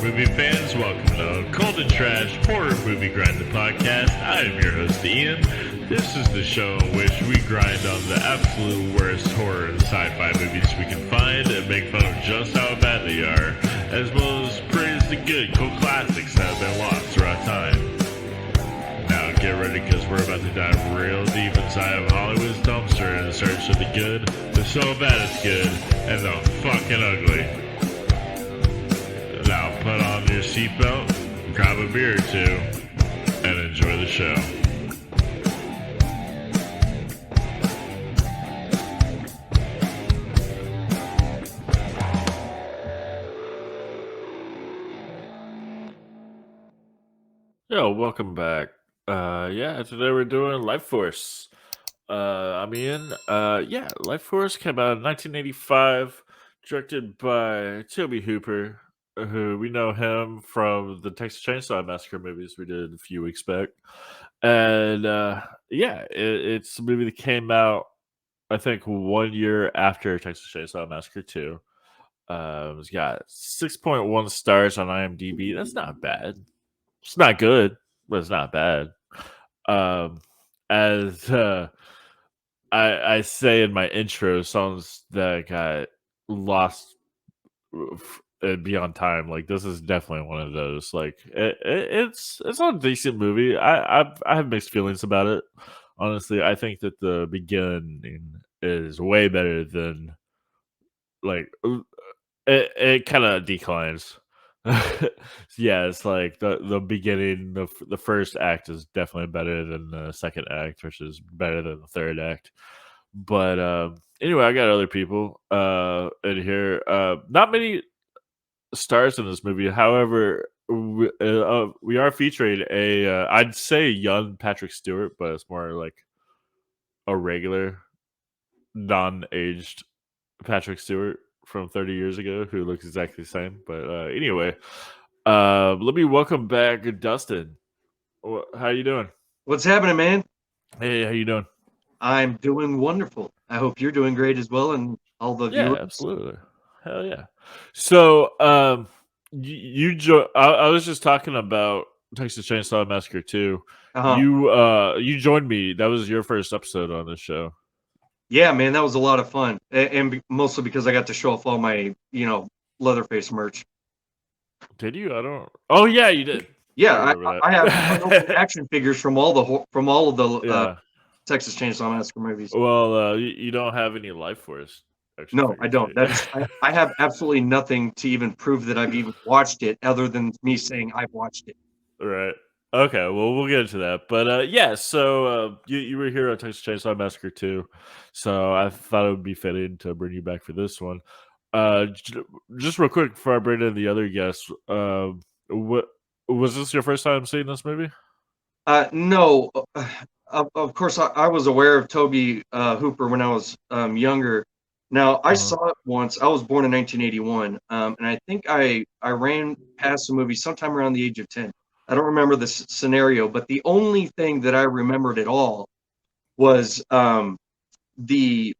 movie fans, welcome to Cold and Trash Horror Movie Grinding Podcast. I am your host, Ian. This is the show in which we grind on the absolute worst horror and sci-fi movies we can find and make fun of just how bad they are, as well as praise the good, cool classics that have been lost throughout time. Now get ready, because we're about to dive real deep inside of Hollywood's dumpster in search of the good, the so bad it's good, and the fucking ugly. Now put on your seatbelt, grab a beer or two, and enjoy the show. Yo, welcome back. Today we're doing Lifeforce. I'm Ian. Lifeforce came out in 1985, directed by Tobe Hooper, who we know him from the Texas Chainsaw Massacre movies we did a few weeks back. And it's a movie that came out, I think, 1 year after Texas Chainsaw Massacre 2. It's got 6.1 stars on IMDb. That's not bad. It's not good, but it's not bad. As I say in my intro, songs that got lost beyond time. Like, this is definitely one of those. Like, it's a decent movie. I have mixed feelings about it. Honestly, I think that the beginning is way better than, like, it kind of declines. Yeah, it's like the beginning, the first act is definitely better than the second act, which is better than the third act. But anyway, I got other people in here. Not many stars in this movie. However, we are featuring I'd say young Patrick Stewart, but it's more like a regular, non-aged Patrick Stewart from 30 years ago, who looks exactly the same. But anyway, let me welcome back Dustin. How you doing? What's happening, man? Hey, how you doing? I'm doing wonderful. I hope you're doing great as well, and all the viewers. Absolutely. Hell yeah. So, I was just talking about Texas Chainsaw Massacre 2. You joined me. That was your first episode on this show. Yeah, man, that was a lot of fun, and mostly because I got to show off all my, Leatherface merch. Did you? I don't. Oh yeah, you did. Yeah, I have action figures from all of the Texas Chainsaw Massacre movies. Well, you don't have any Lifeforce. No, I don't. I have absolutely nothing to even prove that I've even watched it, other than me saying I've watched it. Right. Okay, well, we'll get into that. But so you were here on Texas Chainsaw Massacre 2, so I thought it would be fitting to bring you back for this one. Just real quick before I bring in the other guests, what was this your first time seeing this movie? No. Of course, I was aware of Tobe Hooper when I was younger. Now, I saw it once. I was born in 1981, and I think I ran past the movie sometime around the age of 10. I don't remember the scenario, but the only thing that I remembered at all was the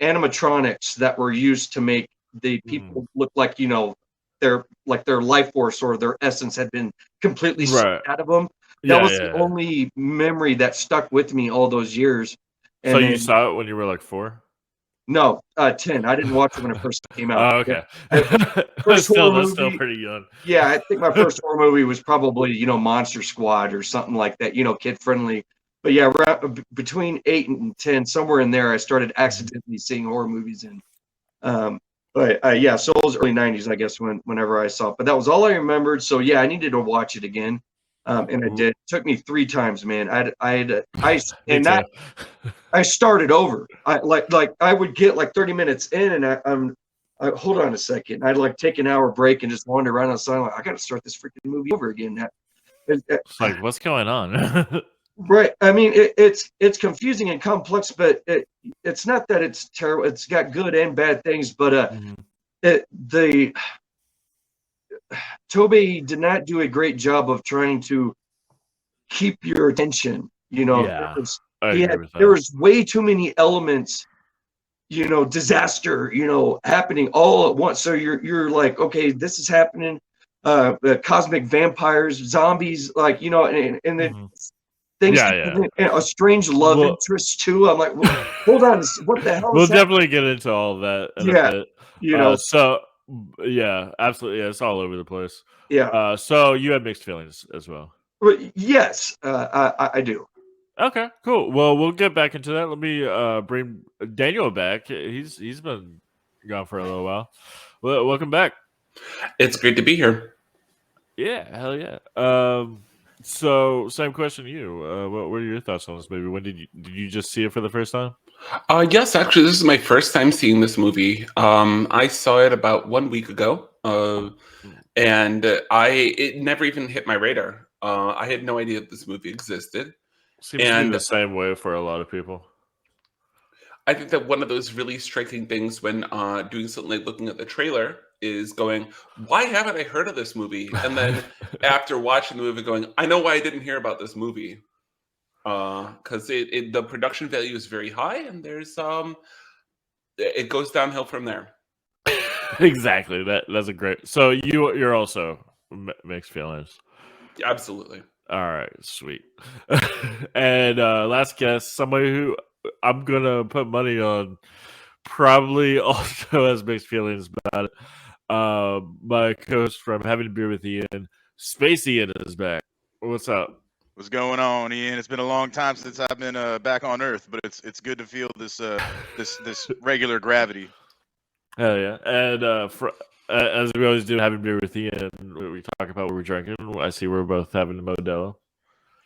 animatronics that were used to make the people look like, their life force or their essence had been completely sucked out of them. That was the only memory that stuck with me all those years. And so you saw it when you were like 4? No, 10. I didn't watch it when it first came out. Oh, okay. That's still pretty young. Yeah, I think my first horror movie was probably, Monster Squad or something like that, kid friendly. But yeah, between 8 and 10, somewhere in there, I started accidentally seeing horror movies. And so it was early 90s, I guess, whenever I saw it. But that was all I remembered. So yeah, I needed to watch it again. And I did. It took me 3 times, man. I started over. I would get like 30 minutes in, and I hold on a second. I'd like take an hour break and just wander around outside. Like, I got to start this freaking movie over again. It's like, what's going on? Right. I mean, it's confusing and complex, but it's not that it's terrible. It's got good and bad things, but Tobe did not do a great job of trying to keep your attention. There was way too many elements, disaster, happening all at once. So you're like, okay, this is happening. cosmic vampires, zombies, like, you know, and then Mhm. things, Yeah. and a strange love Well, interest too. I'm like, hold on, what the hell we'll is that? definitely get into all of that in a Yeah, bit. you know, So yeah, absolutely. Yeah, it's all over the place. yeah. So you had mixed feelings as well. But yes, I do. Okay, cool. Well, we'll get back into that. Let me bring Daniel back. He's been gone for a little while. Well, welcome back. It's great to be here. Yeah, hell yeah. So same question to you. What are your thoughts on this movie? When did you just see it for the first time? Yes, actually, this is my first time seeing this movie. I saw it about 1 week ago, and it never even hit my radar. I had no idea that this movie existed, Seems to be the and same way for a lot of people. I think that one of those really striking things when doing something like looking at the trailer is going, "Why haven't I heard of this movie?" And then after watching the movie, going, "I know why I didn't hear about this movie." Because the production value is very high, and it goes downhill from there. Exactly. That's a great. So you're also mixed feelings. Absolutely. All right, sweet. And last guess, somebody who I'm gonna put money on probably also has mixed feelings about it. My co-host from Having a Beer with Ian, Space Ian is back. What's up? What's going on, Ian? It's been a long time since I've been back on Earth, but it's good to feel this this regular gravity. Hell yeah! And as we always do, having beer with Ian, we talk about what we're drinking. I see we're both having a Modelo.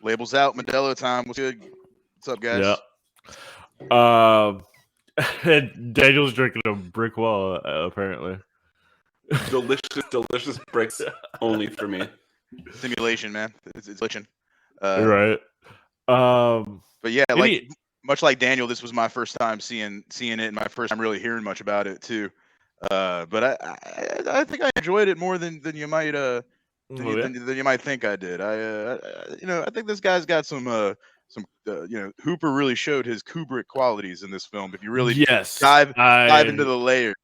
Labels out, Modelo time. What's good? What's up, guys? Yeah. And Daniel's drinking a brick wall, apparently. Delicious bricks only for me. Simulation, man. It's glitching. Right. But yeah, much like Daniel, this was my first time seeing it, and my first time really hearing much about it too. But I think I enjoyed it more than you might than you might think I did. I think this guy's got some Hooper really showed his Kubrick qualities in this film. If you really dive into the layers,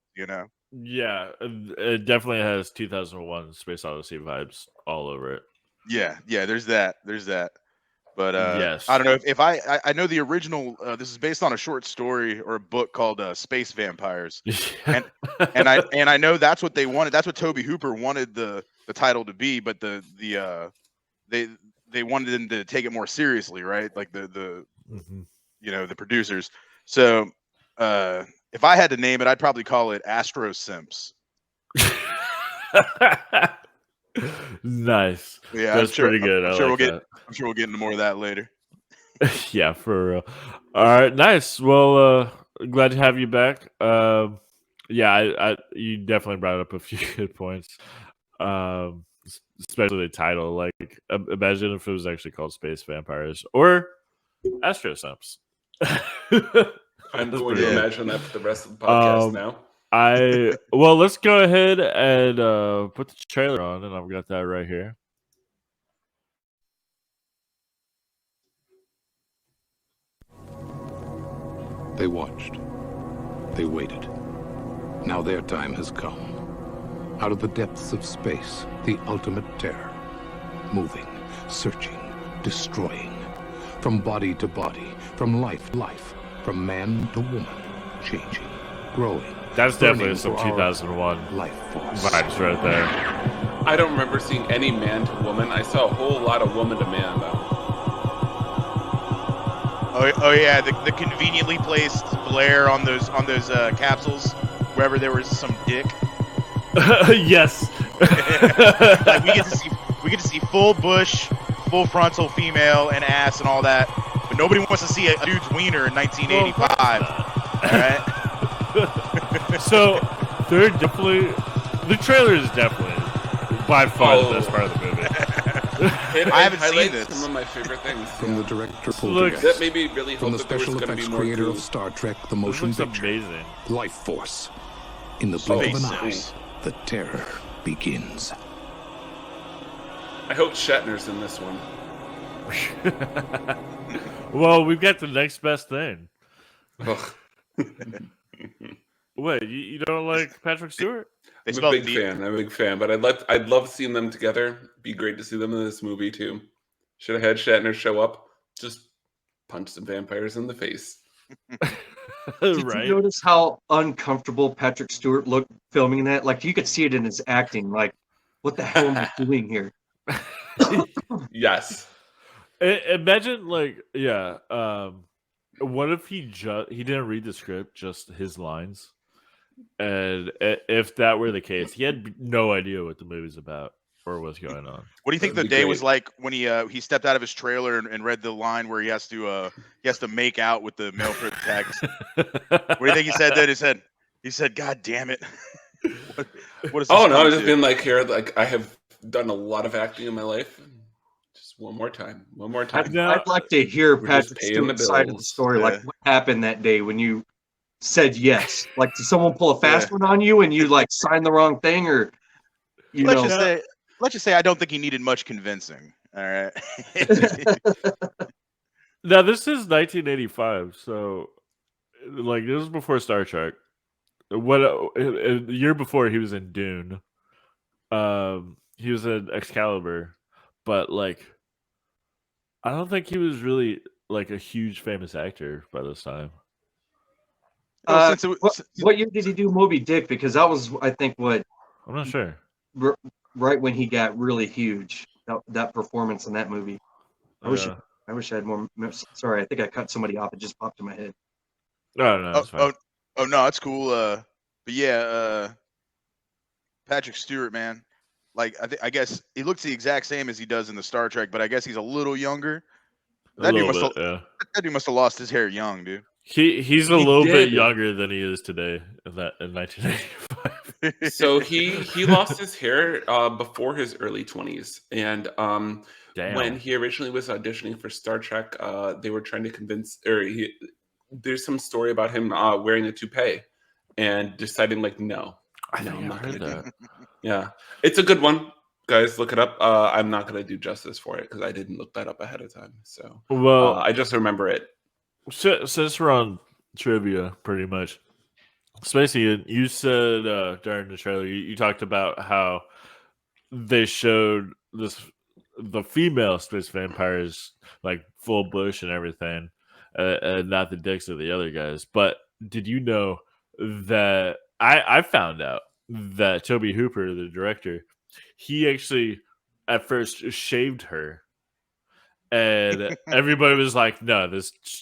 Yeah, it definitely has 2001 Space Odyssey vibes all over it. Yeah, there's that. But yes, I don't know if I know the original. This is based on a short story or a book called Space Vampires, and I know that's what they wanted. That's what Tobe Hooper wanted the title to be, but they wanted them to take it more seriously, right? Like the producers. So if I had to name it, I'd probably call it Astro Simps. Nice. Yeah, that's pretty good. I'm sure we'll get into more of that later. Yeah, for real. All right, nice. Well, glad to have you back. Yeah, you definitely brought up a few good points. Especially the title. Like, imagine if it was actually called Space Vampires or Astro Simps. I'm going to imagine that for the rest of the podcast now. Well, let's go ahead and put the trailer on, and I've got that right here. They watched. They waited. Now their time has come. Out of the depths of space, the ultimate terror. Moving, searching, destroying. From body to body, from life to life, from man to woman, changing, growing. That's definitely some 2001 life force vibes right there. I don't remember seeing any man to woman. I saw a whole lot of woman to man, though. Oh yeah, the conveniently placed glare on those capsules, wherever there was some dick. Yes. Like we get to see full bush, full frontal female and ass and all that, but nobody wants to see a dude's wiener in 1985. All right. So they're definitely the trailer is definitely by far the best part of the movie. I haven't seen this. Some of my favorite things from the director Poltergeist. That made me really hope from the that there was special going to be effects more creator goo. of Star Trek: The Motion Picture. Amazing. Lifeforce. In the blink of an eye, Sims. the terror begins. I hope Shatner's in this one. Well, we've got the next best thing. Ugh. Wait, you don't like Patrick Stewart? They I'm a big fan. I'm a big fan, but I'd love seeing them together. Be great to see them in this movie too. Should have had Shatner show up, just punch some vampires in the face. Did Right? you notice how uncomfortable Patrick Stewart looked filming that? Like you could see it in his acting. Like, what the hell am I doing here? Yes. Imagine what if he didn't read the script, just his lines, and if that were the case, he had no idea what the movie's about or what's going on. What do you think That'd the be day was great. like when he stepped out of his trailer and read the line where he has to make out with the male protagonist? What do you think he said then? He said, "God damn it! what is this Oh no, come I've just to?" been like here. Like I have done a lot of acting in my life. Just one more time. I'd like to hear We're just Patrick paying the Stewart's side of the bills. story. Like Yeah. what happened that day when you said yes? Like did someone pull a fast Yeah. one on you and you like signed the wrong thing, or Let's just say I don't think he needed much convincing. All right. Now this is 1985, so like this was before Star Trek. What the year before he was in Dune. He was in Excalibur, but like I don't think he was really like a huge famous actor by this time. What year did he do Moby Dick? Because that was, I think, I'm not sure. right when he got really huge. That performance in that movie. I wish I had more. Sorry, I think I cut somebody off. It just popped in my head. No, it's fine. No, it's cool. But yeah, Patrick Stewart, man. Like I guess he looks the exact same as he does in the Star Trek, but I guess he's a little younger. That dude must have lost his hair young, dude. He's a little bit younger than he is today in 1985. So he lost his hair before his early 20s, and when he originally was auditioning for Star Trek, they were trying to convince, there's some story about him wearing a toupee and deciding like, no, I'm not going to do it. Yeah, it's a good one, guys. Look it up. I'm not going to do justice for it because I didn't look that up ahead of time. So I just remember it. Since we're on trivia, pretty much, Spacey, you said during the trailer, you talked about how they showed the female space vampires like full bush and everything, and not the dicks of the other guys. But did you know that I found out that Tobe Hooper, the director, he actually at first shaved her. And everybody was like, "No,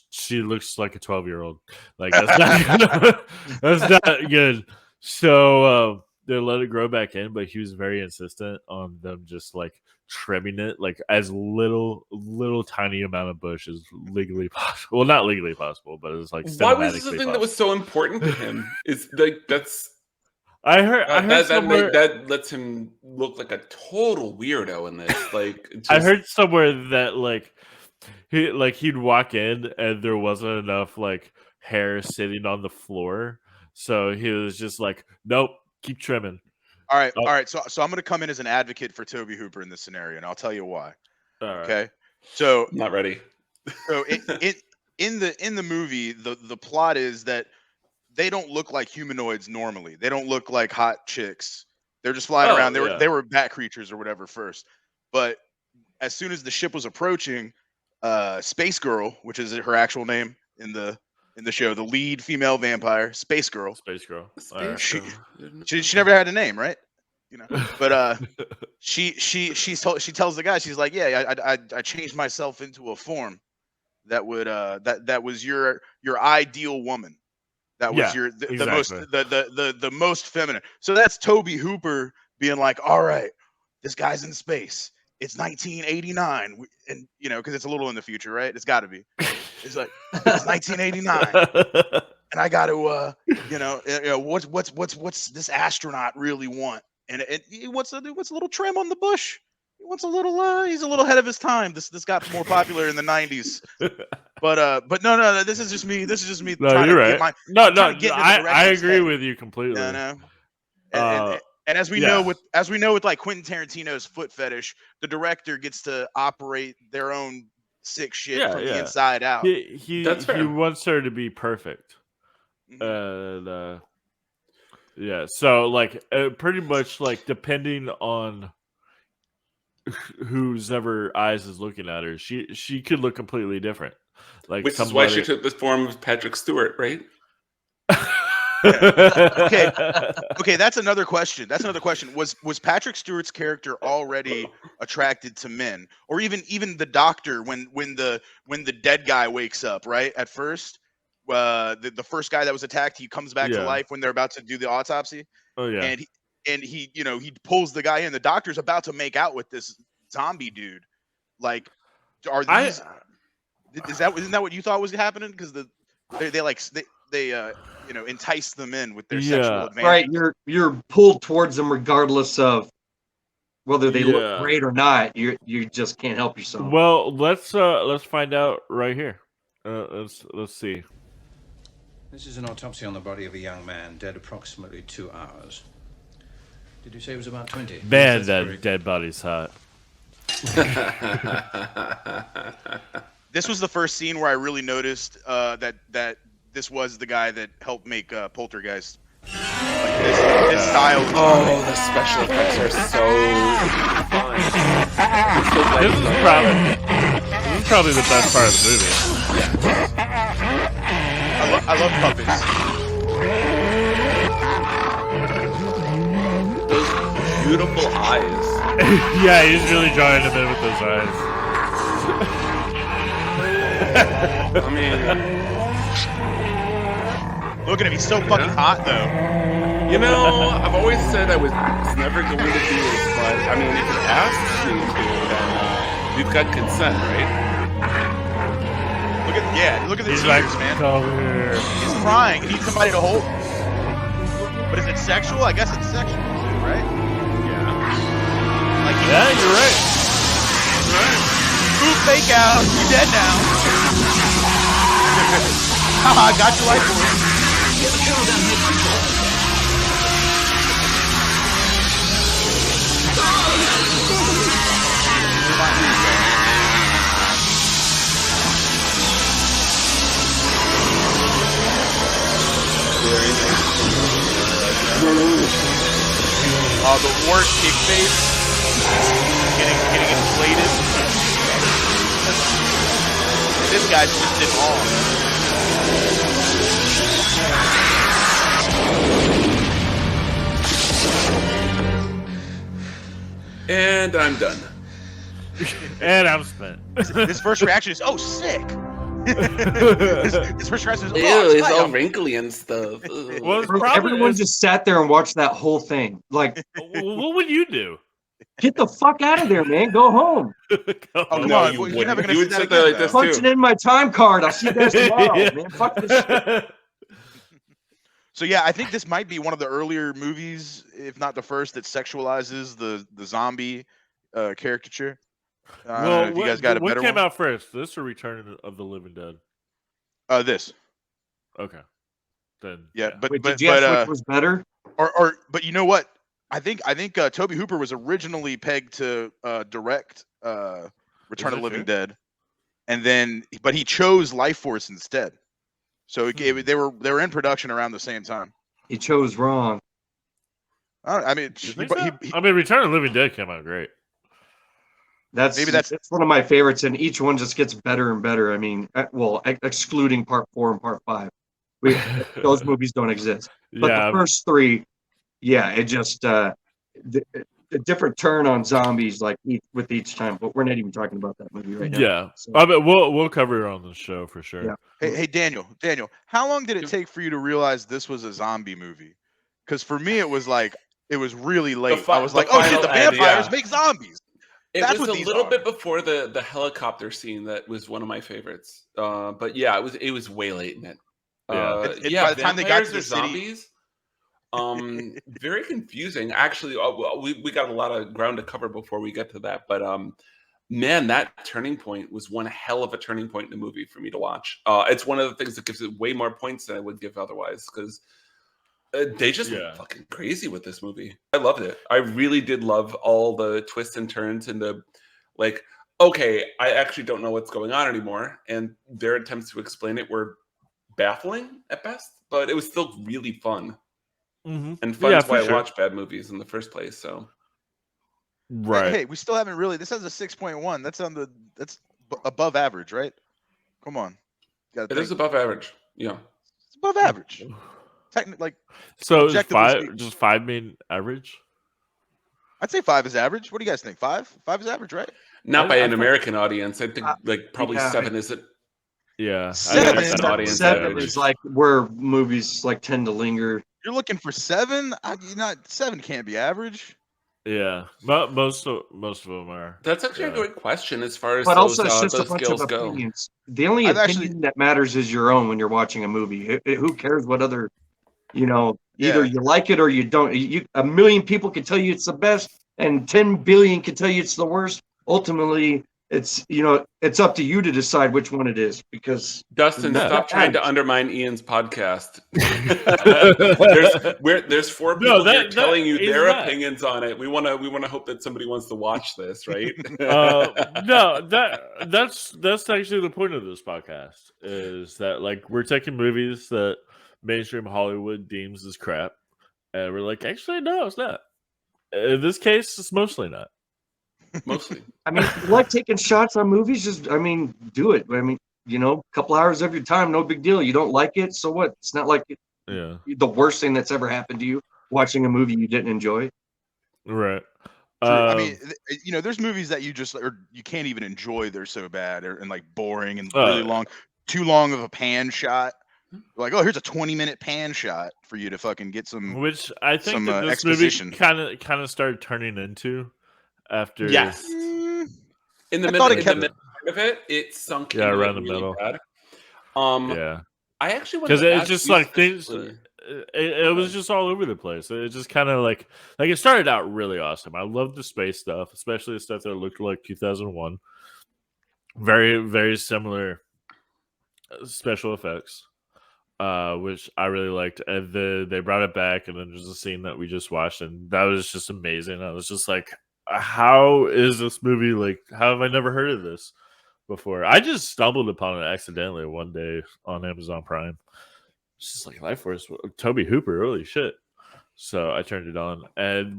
she looks like a 12-year-old. Like that's not good." So they let it grow back in, but he was very insistent on them just like trimming it, like as little tiny amount of bush as legally possible. Well, not legally possible, but it's like why was this the cinematically thing that was so important to him? It's like that's. I heard that lets him look like a total weirdo in this. Like I heard somewhere that like he'd walk in and there wasn't enough like hair sitting on the floor, so he was just like, "Nope, keep trimming." All right. So I'm gonna come in as an advocate for Tobe Hooper in this scenario, and I'll tell you why. All right. Okay. So I'm not ready. So in the movie, the plot is that they don't look like humanoids normally. They don't look like hot chicks. They're just flying around. They were bat creatures or whatever first. But as soon as the ship was approaching, Space Girl, which is her actual name in the show, the lead female vampire, Space Girl. She never had a name, right? You know. But she tells the guy, she's like, "Yeah, I changed myself into a form that would that was your ideal woman. That was the most feminine." So that's Tobe Hooper being like, "All right, this guy's in space. It's 1989, and you know, because it's a little in the future, right? It's got to be. It's like it's 1989, and I got to, what's this astronaut really want? And he wants a little trim on the bush. He wants a little. He's a little ahead of his time. This got more popular in the 90s. But no. This is just me. No, you're right. I agree with you completely. No. And as we know with like Quentin Tarantino's foot fetish, the director gets to operate their own sick shit from the inside out. He wants her to be perfect. And Yeah, so like pretty much like depending on whose ever eyes is looking at her, she could look completely different. Like Which is why she took the form of Patrick Stewart, right? Okay. Okay, that's another question. Was Patrick Stewart's character already attracted to men, or even the doctor when the dead guy wakes up, right? At first, the first guy that was attacked, he comes back to life when they're about to do the autopsy. Oh yeah. And he he pulls the guy in. The doctor's about to make out with this zombie dude. Like, are these? Isn't that what you thought was happening? Because they entice them in with their sexual advantage. Right, you're pulled towards them regardless of whether they look great or not. You just can't help yourself. Well, let's find out right here. Let's see. This is an autopsy on the body of a young man, dead approximately 2 hours. Did you say he was about 20? Man, that dead body's hot. This was the first scene where I really noticed that this was the guy that helped make Poltergeist. Like this style. Oh, the special effects are so fun. This is probably the best part of the movie. I love puppets. Those beautiful eyes. Yeah, he's really drawing them in with those eyes. I mean, look at him. He's so fucking hot, though. You know, I've always said I was never going to do this, but I mean, if it asks me to, then we've got consent, right? Look at the He's tears, like, man. come here. He's crying. He needs somebody to hold. But is it sexual? I guess it's sexual too, right? Yeah. Like, Yeah, you're right. Ooh, fake out. You're dead now. Haha, got your life force. Get the cow down here, control. The worst kick face. Getting inflated. This guy's just in awe. And I'm done. And I'm spent. His first reaction is, "Oh, sick." his first reaction is, Ew, "Oh, he's all wrinkly and stuff." Well, Everyone just sat there and watched that whole thing. Like, what would you do? get the fuck out of there, man. Go home. Oh, come No, on. you You're never wouldn't. going You to would sit sit there there like this Punching too. in my time card. I'll see you guys tomorrow, man. Fuck this shit. So yeah, I think this might be one of the earlier movies, if not the first, that sexualizes the zombie caricature. I don't know if you guys got a better what came one. out first? This or Return of the Living Dead? This. Okay. Then Yeah, but Wait, did you ask which was better? but you know what? I think Tobe Hooper was originally pegged to direct Return of the Living Dead, and then but he chose Lifeforce instead. So they were in production around the same time. He chose wrong. I mean, Return of the Living Dead came out great. That's one of my favorites, and each one just gets better and better. I mean, well, excluding part 4 and part 5, those movies don't exist. But the first 3, yeah, it just a different turn on zombies like with each time. But we're not even talking about that movie right now. Yeah, so. I mean, we'll cover it on the show for sure. Yeah. Hey, Daniel, how long did it take for you to realize this was a zombie movie? Because for me, it was really late. I was like, oh shit, the vampires make zombies. It was a little bit before the helicopter scene that was one of my favorites. But yeah, it was way late in it. By the time they got to the zombies, very confusing. Actually, we got a lot of ground to cover before we get to that. But man, that turning point was one hell of a turning point in the movie for me to watch. It's one of the things that gives it way more points than I would give otherwise, because they just went fucking crazy with this movie. I loved it. I really did love all the twists and turns and the okay, I actually don't know what's going on anymore. And their attempts to explain it were baffling at best, but it was still really fun. and fun Yeah, is why for I sure. watch bad movies in the first place. So Right. Hey, we still haven't really. This has a 6.1. That's above average, right? Come on. it is above average. Yeah. It's above average. Technically, like So is objectively 5 speaking. just 5 mean average? I'd say 5 is average. What do you guys think? 5? 5 is average, right? Not by I an thought- American audience. I think like probably yeah, 7 is it. Yeah, I think that's Seven. an audience Seven average. is like where movies like tend to linger. You're looking for 7? 7 can't be average. Yeah, most of them are. That's actually Yeah. a great question as far as But those, also, it's just a those bunch skills of go. opinions. The only I've opinion actually- that matters is your own when you're watching a movie. Who cares what other, either Yeah. you like it or you don't. A million people can tell you it's the best, and 10 billion can tell you it's the worst. Ultimately, it's it's up to you to decide which one it is, because Dustin, Yeah. stop trying to matters. undermine Ian's podcast. there's 4 No, people here that telling you is their not. opinions on it. We want to hope that somebody wants to watch this, right? No, that's actually the point of this podcast, is that like we're taking movies that mainstream Hollywood deems as crap, and we're like, actually, no, it's not. In this case, it's mostly not. Mostly. I mean, if you like taking shots on movies, do it. A couple hours of your time, no big deal. You don't like it, so what? It's not like Yeah, the worst thing that's ever happened to you watching a movie you didn't enjoy. right. True. I mean, there's movies that you can't even enjoy. They're so bad and like boring and really long, too long of a pan shot. Like, oh, here's a 20-minute pan shot for you to fucking get some. Which I think some, that this exposition. movie kind of started turning into after. Yes. Mm, In the I thought middle, it kept- of it, it sunk Yeah, into around it the really middle. bad. Yeah, I actually because wanted to it's ask just you like things. specifically- It was just all over the place. It just kind of like it started out really awesome. I loved the space stuff, especially the stuff that looked like 2001. Very, very similar special effects, which I really liked. And then they brought it back, and then there's a scene that we just watched, and that was just amazing. I was just like, how is this movie like? How have I never heard of this before? I just stumbled upon it accidentally one day on Amazon Prime. It's just like Lifeforce, Tobe Hooper, holy shit. So I turned it on,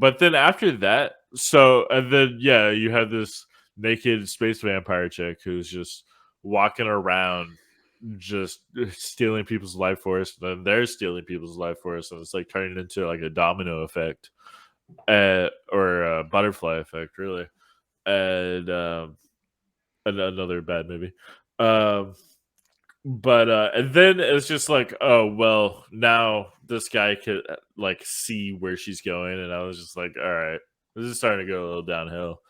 but then after that, you have this naked space vampire chick who's just walking around, just stealing people's life force. And then they're stealing people's life force, and it's like turning into like a domino effect, or a butterfly effect, really. And another bad movie. But and then it's just like, oh well, now this guy could like see where she's going, and I was just like, all right, this is starting to go a little downhill.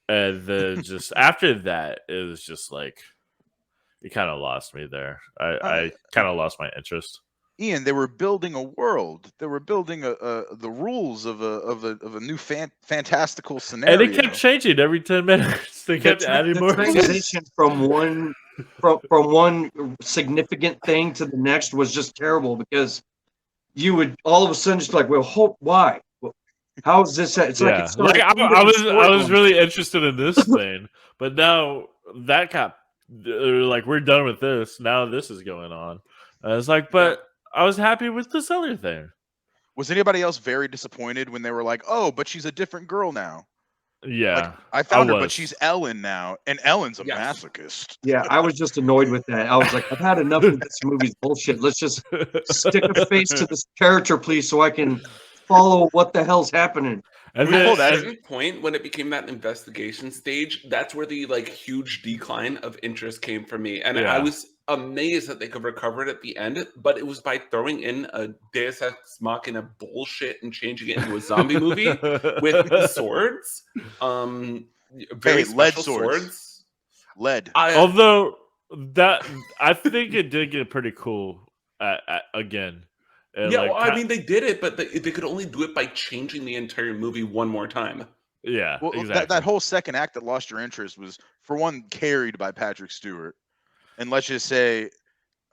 And then just after that, it was just like it kind of lost me there. I kind of lost my interest. Ian, they were building a world. They were building the rules of a new fantastical scenario. And it kept changing every 10 minutes. They kept adding more. The transition from one significant thing to the next was just terrible, because you would all of a sudden just be like, well, why? How is this? It's like it's like I was really interested in this thing, but now that got like, we're done with this. Now this is going on. I was like, but I was happy with this other thing. Was anybody else very disappointed when they were like, oh, but she's a different girl now? Yeah, like, I found her, but she's Ellen now, and Ellen's a masochist. Yeah, I was just annoyed with that. I was like, I've had enough of this movie's bullshit. Let's just stick a face to this character, please, so I can follow what the hell's happening. And then at a certain point, when it became that investigation stage, that's where the like huge decline of interest came for me. And I was amazed that they could recover it at the end, but it was by throwing in a Deus Ex Machina bullshit and changing it into a zombie movie with swords. Very lead special swords. Lead. Although that, I think it did get pretty cool again. Yeah, like, well, I mean, they did it, but they could only do it by changing the entire movie one more time. Yeah, well, exactly. That whole second act that lost your interest was, for one, carried by Patrick Stewart. And let's just say,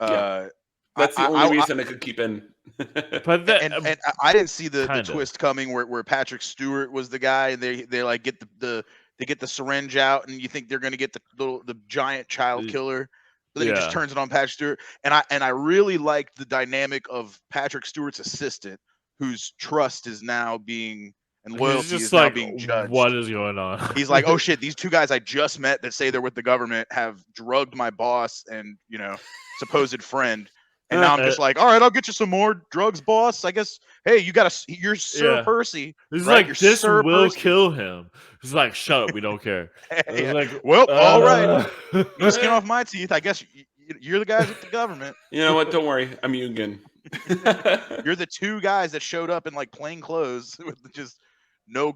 that's the only reason I could keep in. But and I didn't see the twist coming where Patrick Stewart was the guy, and they like get they get the syringe out, and you think they're going to get the giant child killer. But then he just turns it on Patrick Stewart, and I really liked the dynamic of Patrick Stewart's assistant, whose trust is now being and He's loyalty just is now like, being judged. what is going on? He's like, oh shit, these two guys I just met that say they're with the government have drugged my boss and supposed friend. And now I'm just like, all right, I'll get you some more drugs, boss. I guess, hey, you're Sir Percy. He's right? like, You're this Sir will Percy. kill him. He's like, shut up, we don't care. Yeah. Like, well, all right. You skin off my teeth. I guess you're the guys with the government. You know what? Don't worry. I'm Yugen. You're the two guys that showed up in like plain clothes with just no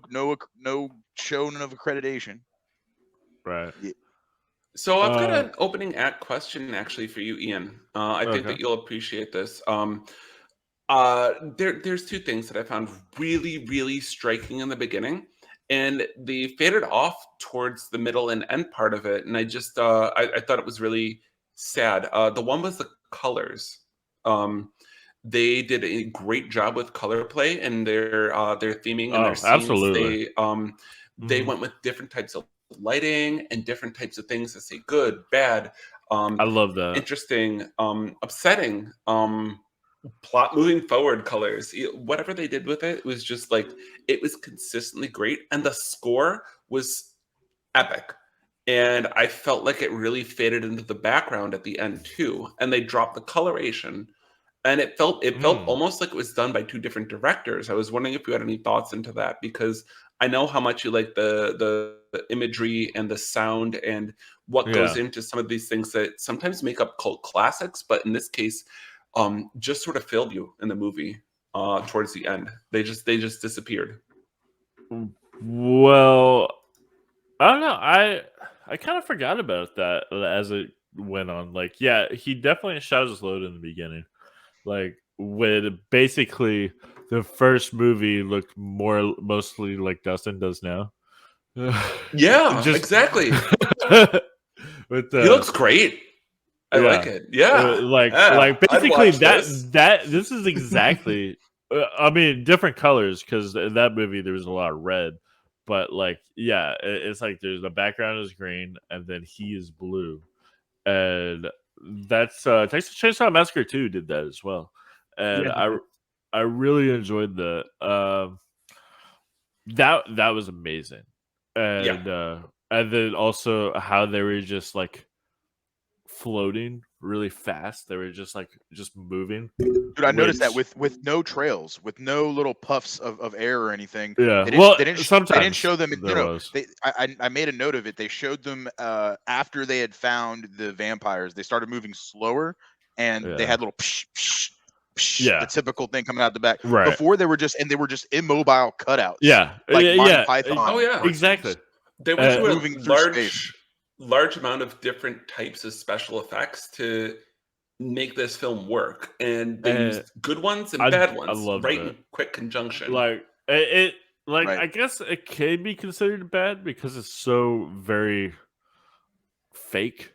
showing of accreditation. Right. Yeah. So I've got an opening act question actually for you, Ian. I think that you'll appreciate this. There's two things that I found really, really striking in the beginning, and they faded off towards the middle and end part of it. And I just I thought it was really sad. The one was the colors. They did a great job with color play and their theming and their scenes. Absolutely. They went with different types of lighting and different types of things that say good, bad. I love that. Interesting, upsetting, plot moving forward colors. Whatever they did with it was just like, it was consistently great. And the score was epic. And I felt like it really faded into the background at the end too. And they dropped the coloration. And it felt almost like it was done by two different directors. I was wondering if you had any thoughts into that, because I know how much you like the imagery and the sound and what goes into some of these things that sometimes make up cult classics, but in this case, just sort of failed you in the movie towards the end. They just disappeared. Well, I don't know. I kind of forgot about that as it went on. Like, yeah, he definitely shot his load in the beginning. Like, when basically the first movie looked mostly like Dustin does now. Yeah, exactly. With, he looks great. I like it. Yeah, like basically that. This is exactly. I mean, different colors, because in that movie there was a lot of red, but like, yeah, it's like there's the background is green and then he is blue, and that's Texas Chainsaw Massacre 2 did that as well, and I really enjoyed that. That was amazing, and then also how they were just like floating really fast. They were just moving. Dude, I noticed that with no trails, with no little puffs of air or anything. Yeah, they didn't show them. I made a note of it. They showed them after they had found the vampires. They started moving slower, and they had little psh, psh, psh, the typical thing coming out the back. Right. Before they were just immobile cutouts. Yeah, like Monty Python. Oh yeah, exactly. They went through a large amount of different types of special effects to make this film work, and they used good ones and bad ones in quick conjunction. Like it I guess it can be considered bad because it's so very fake,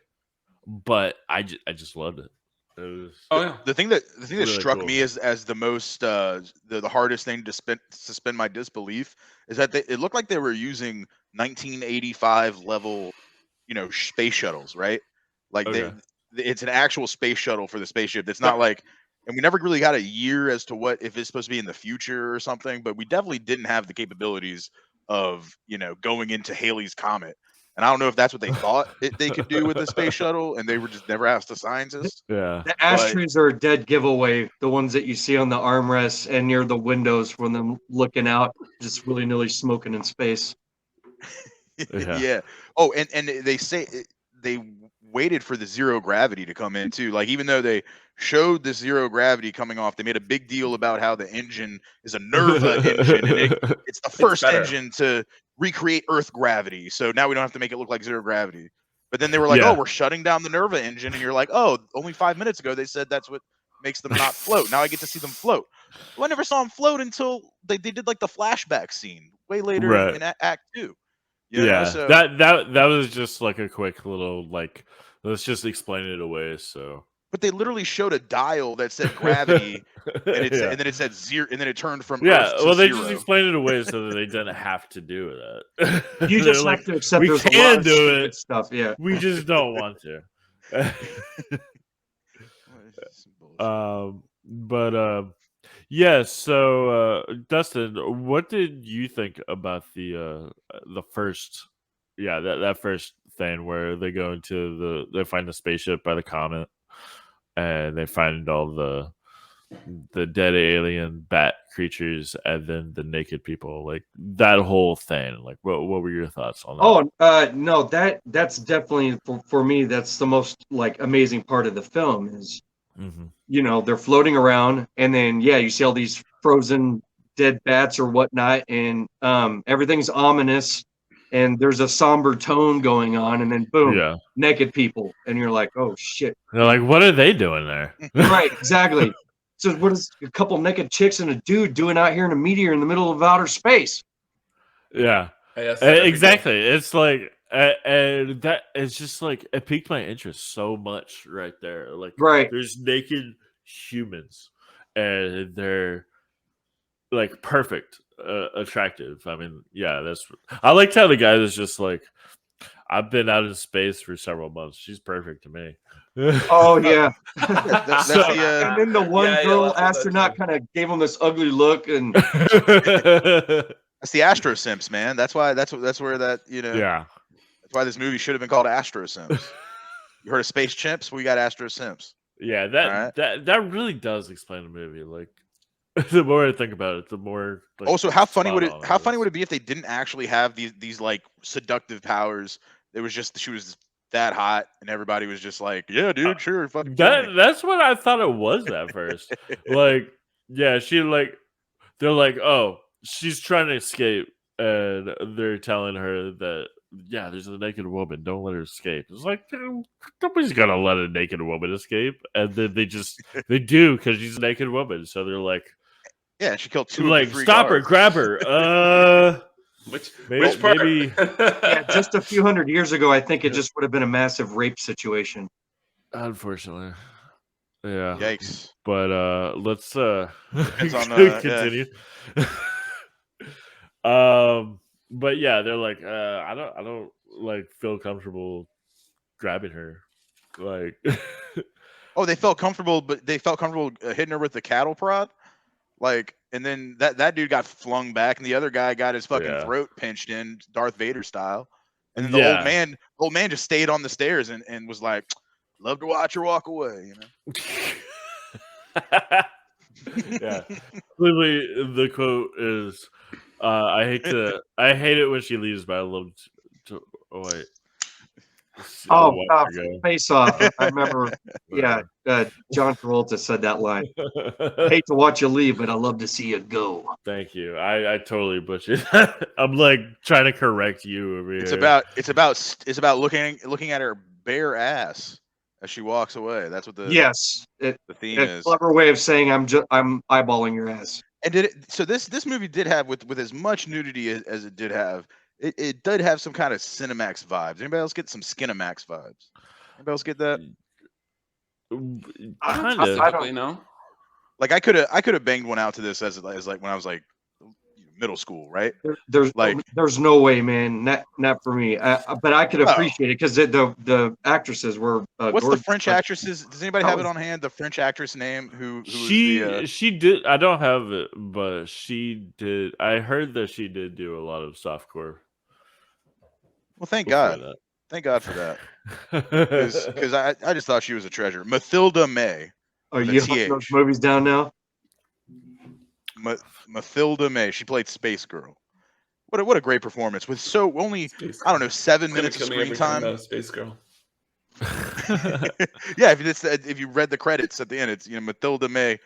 but I just loved it. The thing that really struck me as the most the hardest thing to suspend my disbelief is that it looked like they were using 1985 level space shuttles, right? Like it's an actual space shuttle for the spaceship. It's not like, and we never really got a year as to what if it's supposed to be in the future or something, but we definitely didn't have the capabilities of going into Halley's Comet. And I don't know if that's what they thought they could do with the space shuttle, and they were just never asked a scientist. Yeah, the ashtrays are a dead giveaway. The ones that you see on the armrests and near the windows from them looking out, just willy-nilly smoking in space. Yeah. Oh, and they say they waited for the zero gravity to come in too. Like, even though they showed the zero gravity coming off, they made a big deal about how the engine is a Nerva engine, and it's the first engine to recreate Earth gravity. So now we don't have to make it look like zero gravity. But then they were like, "Oh, we're shutting down the Nerva engine," and you're like, "Oh, only 5 minutes ago they said that's what makes them not float. Now I get to see them float." Well, I never saw them float until they did like the flashback scene way later in Act 2. So that was just like a quick little like, let's just explain it away. So, but they literally showed a dial that said gravity, and then it said zero, and then it turned from Earth to they zero. just explained it away so that they didn't have to do that. You just have to accept we can do it stuff. Yeah, we just don't want to. Yeah, so Dustin, what did you think about the first that first thing where they go into they find the spaceship by the comet and they find all the dead alien bat creatures and then the naked people, like that whole thing. Like what were your thoughts on that? Oh, no, that's definitely for me, that's the most like amazing part of the film is, they're floating around and then you see all these frozen dead bats or whatnot, and everything's ominous and there's a somber tone going on, and then boom, Yeah. naked people, and you're like, oh shit. They're like, what are they doing there? Right, exactly. So what is a couple naked chicks and a dude doing out here in a meteor in the middle of outer space? Yeah. I ask that every Exactly. day. It's like, and that it's just like it piqued my interest so much right there. Like, Right. there's naked humans, and they're like perfect, attractive. I mean, yeah, I liked how the guy was just like, I've been out in space for several months. She's perfect to me. Oh yeah. That's And then the one Yeah, girl lots of that astronaut too. kind of gave him this ugly look, and that's the Astro Simps, man. That's why that's where that Yeah. that's why this movie should have been called Astro Simps. You heard of Space Chimps? We got Astro Simps. Yeah, Alright. that really does explain the movie. Like, the more I think about it, the more. Like, Also, how funny would spot it on how funny is. would it be if they didn't actually have these like seductive powers? It was just she was that hot, and everybody was just like, "Yeah, dude, sure, fucking kill me." That's what I thought it was at first. Like, yeah, they're like, oh, she's trying to escape, and they're telling her that there's a naked woman. Don't let her escape. It's like, nobody's gonna let a naked woman escape, and then they do because she's a naked woman. So they're like, Yeah, she killed two of the three stop her, guards. grab her. Which part? Maybe. yeah, just a few hundred years ago, I think it just would have been a massive rape situation. Unfortunately. Yeah. Yikes. But let's Depends on, continue. But yeah, they're like, I don't like feel comfortable grabbing her. Like Oh, they felt comfortable, but they felt comfortable hitting her with the cattle prod. Like, and then that dude got flung back, and the other guy got his fucking throat pinched in, Darth Vader style. And then the old man just stayed on the stairs and was like, "Love to watch her walk away," Yeah. Literally, the quote is, I hate it when she leaves, but I love to wait. Oh, Face Off. I remember. John Travolta said that line. I hate to watch you leave, but I love to see you go. Thank you. I totally butchered that. I'm like trying to correct you over It's here. It's about looking at her bare ass as she walks away. That's what the theme is. Clever way of saying I'm eyeballing your ass. And this movie did have with as much nudity as it did have. It did have some kind of Cinemax vibes. Anybody else get some Skinemax vibes? Anybody else get that? Kind of. I don't know. Like I could have banged one out to this as like when I was like middle school, right? There's no way, man. Not for me. But I could appreciate it because the actresses were. What's the French actresses? Does anybody have it on hand? The French actress name who she did. I don't have it, but she did. I heard that she did do a lot of softcore. Well, thank God. Thank God for that. Because I just thought she was a treasure. Mathilda May. Are you hunting those movies down now? Mathilda May. She played Space Girl. What a great performance with only I don't know 7 minutes of screen time. Space Girl. Yeah, if you read the credits at the end, it's Mathilda May ...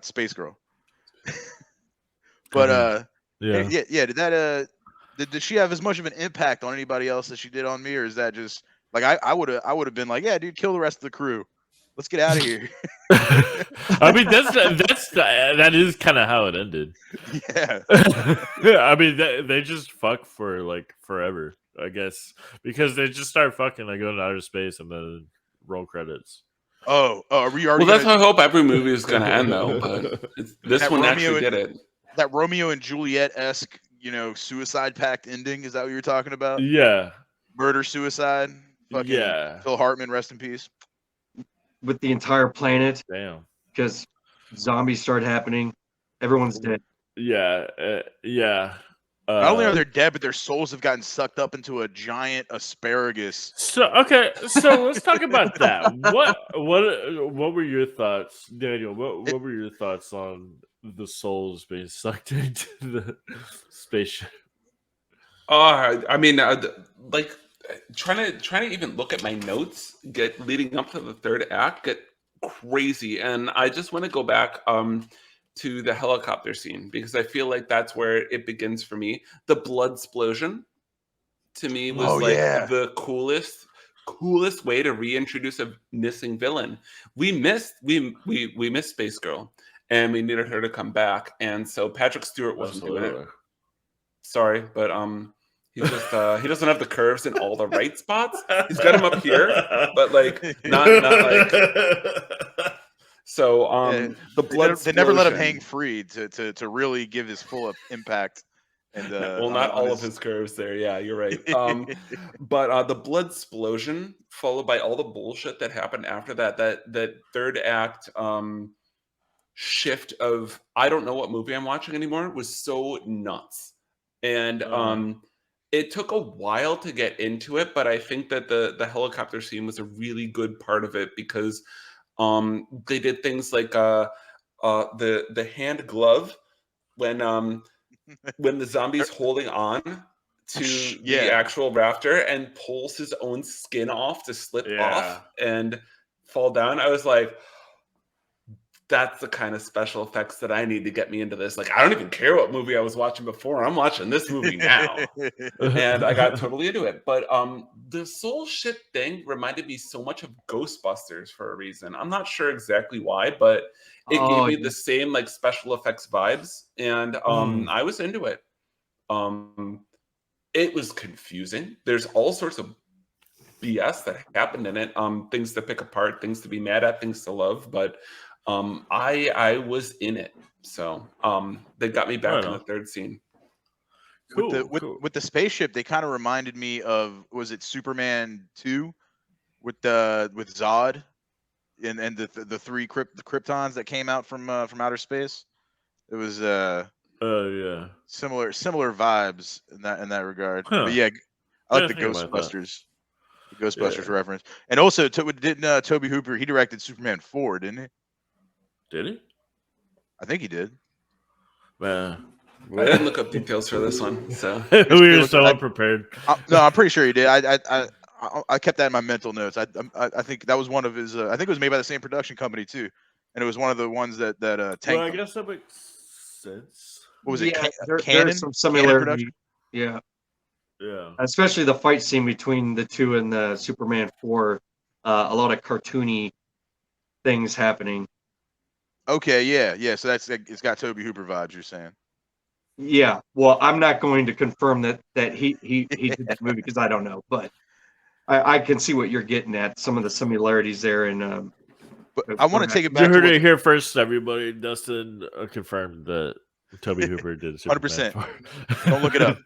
Space Girl. But did she have as much of an impact on anybody else as she did on me, or is that just like I would have been like, yeah, dude, kill the rest of the crew. Let's get out of here. I mean, that is kind of how it ended. Yeah. I mean, they just fuck for like forever, I guess, because they just start fucking, like going to outer space and then roll credits. Are we already? Well, that's how I hope every movie is going to end, though. But this one actually did it. That Romeo and Juliet-esque, suicide pact ending. Is that what you're talking about? Yeah. Murder suicide. Fucking Phil Hartman, rest in peace. With the entire planet. Damn. Because zombies start happening. Everyone's dead. Yeah, yeah. Not only are they dead, but their souls have gotten sucked up into a giant asparagus. So let's talk about that. What were your thoughts, Daniel? What were your thoughts on the souls being sucked into the spaceship? I mean, like trying to even look at my notes leading up to the third act get crazy, and I just want to go back to the helicopter scene because I feel like that's where it begins for me. The blood explosion to me was the coolest way to reintroduce a missing villain. We missed Space Girl, and we needed her to come back, and so Patrick Stewart wasn't doing it. Sorry, but he's just he doesn't have the curves in all the right spots. He's got them up here, but like not like. So the blood. They never let him hang free to really give his full impact. And well, not all of his curves there. Yeah, you're right. But the blood explosion followed by all the bullshit that happened after that third act shift of I don't know what movie I'm watching anymore was so nuts. And it took a while to get into it, but I think that the helicopter scene was a really good part of it because they did things like the hand glove when the zombie's holding on to the actual rafter and pulls his own skin off to slip off and fall down. I was like, that's the kind of special effects that I need to get me into this. Like, I don't even care what movie I was watching before. I'm watching this movie now. And I got totally into it. But the soul ship thing reminded me so much of Ghostbusters for a reason. I'm not sure exactly why, but it gave me the same like special effects vibes. And I was into it. It was confusing. There's all sorts of BS that happened in it. Things to pick apart, things to be mad at, things to love. But I was in it, so they got me back in the third scene. Cool, with the spaceship, they kind of reminded me of, was it Superman 2 with Zod and the three Kryptons that came out from outer space? It was similar vibes in that regard. But yeah, I like the Ghostbusters. The Ghostbusters reference, and also didn't Tobe Hooper, he directed Superman 4, didn't he? Did he? I think he did. I didn't look up details for this one, so we were so unprepared. No, I'm pretty sure he did. I kept that in my mental notes. I think that was one of his. I think it was made by the same production company too, and it was one of the ones that tanked. Well, I guess that makes sense. What was it? There's some similarity. Yeah. Especially the fight scene between the two in the Superman 4. A lot of cartoony things happening. Okay, yeah. So it's got Tobe Hooper vibes. You're saying? Yeah. Well, I'm not going to confirm that he did that movie because I don't know, but I can see what you're getting at. Some of the similarities there, and but I want to take it back. You heard it here first, everybody. Dustin confirmed that Tobe Hooper did 100%. Don't look it up.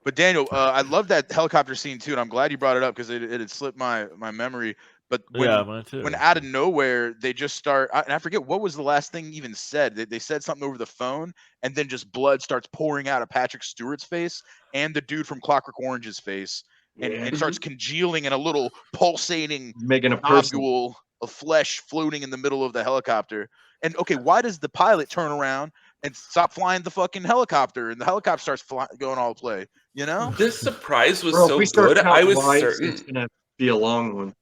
But Daniel, I love that helicopter scene too, and I'm glad you brought it up because it had slipped my memory. But mine too. When out of nowhere they just start, and I forget what was the last thing even said. They said something over the phone, and then just blood starts pouring out of Patrick Stewart's face and the dude from Clockwork Orange's face, and it starts congealing in a little pulsating globule of flesh floating in the middle of the helicopter. And okay, why does the pilot turn around and stop flying the fucking helicopter, and the helicopter starts going all play? You know, this surprise was so good. I was certain it's gonna be a long one.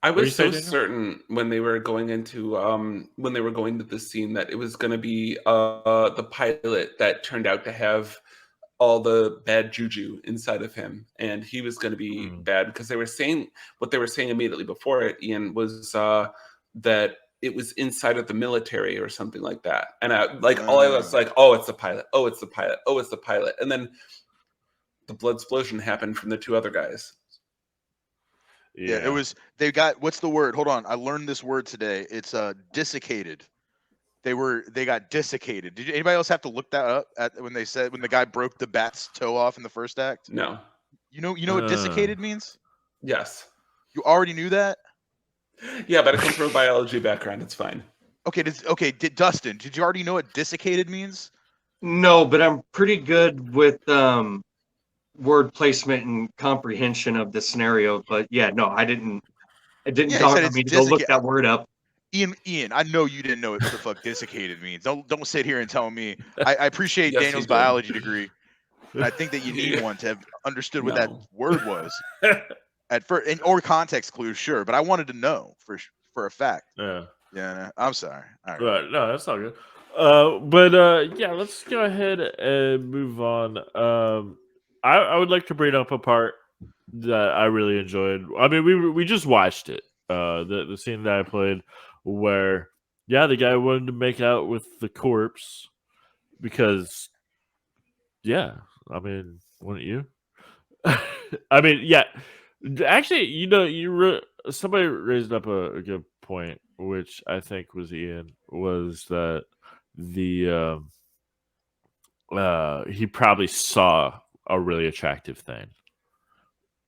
I was so certain when they were going into the scene that it was going to be the pilot that turned out to have all the bad juju inside of him, and he was going to be bad because they were saying what they were saying immediately before it. Ian was that it was inside of the military or something like that, and I was like, oh, it's the pilot. Oh, it's the pilot. Oh, it's the pilot, and then the blood explosion happened from the two other guys. Yeah, it was. They got, what's the word? Hold on, I learned this word today. It's desiccated. They got desiccated. Did anybody else have to look that up when the guy broke the bat's toe off in the first act? No. You know what desiccated means? Yes. You already knew that? Yeah, but it comes from a biology background. It's fine. Dustin, did you already know what desiccated means? No, but I'm pretty good with word placement and comprehension of the scenario. But yeah, no, I didn't. It didn't Yeah, he dawn said on it's me to go look desiccated. that word up. Ian, I know you didn't know what the fuck desiccated means. Don't sit here and tell me. I appreciate Yes, Daniel's you did. biology degree, and I think that you need one to have understood what that No. word was at first, or context clues, sure. But I wanted to know for a fact. Yeah. Yeah, I'm sorry. All right. Right. No, that's not good. Yeah, let's go ahead and move on. I would like to bring up a part that I really enjoyed. I mean, we just watched it. The scene that I played where the guy wanted to make out with the corpse because I mean, wouldn't you? I mean, yeah. Actually, somebody raised up a good point, which I think was Ian, was that the he probably saw a really attractive thing.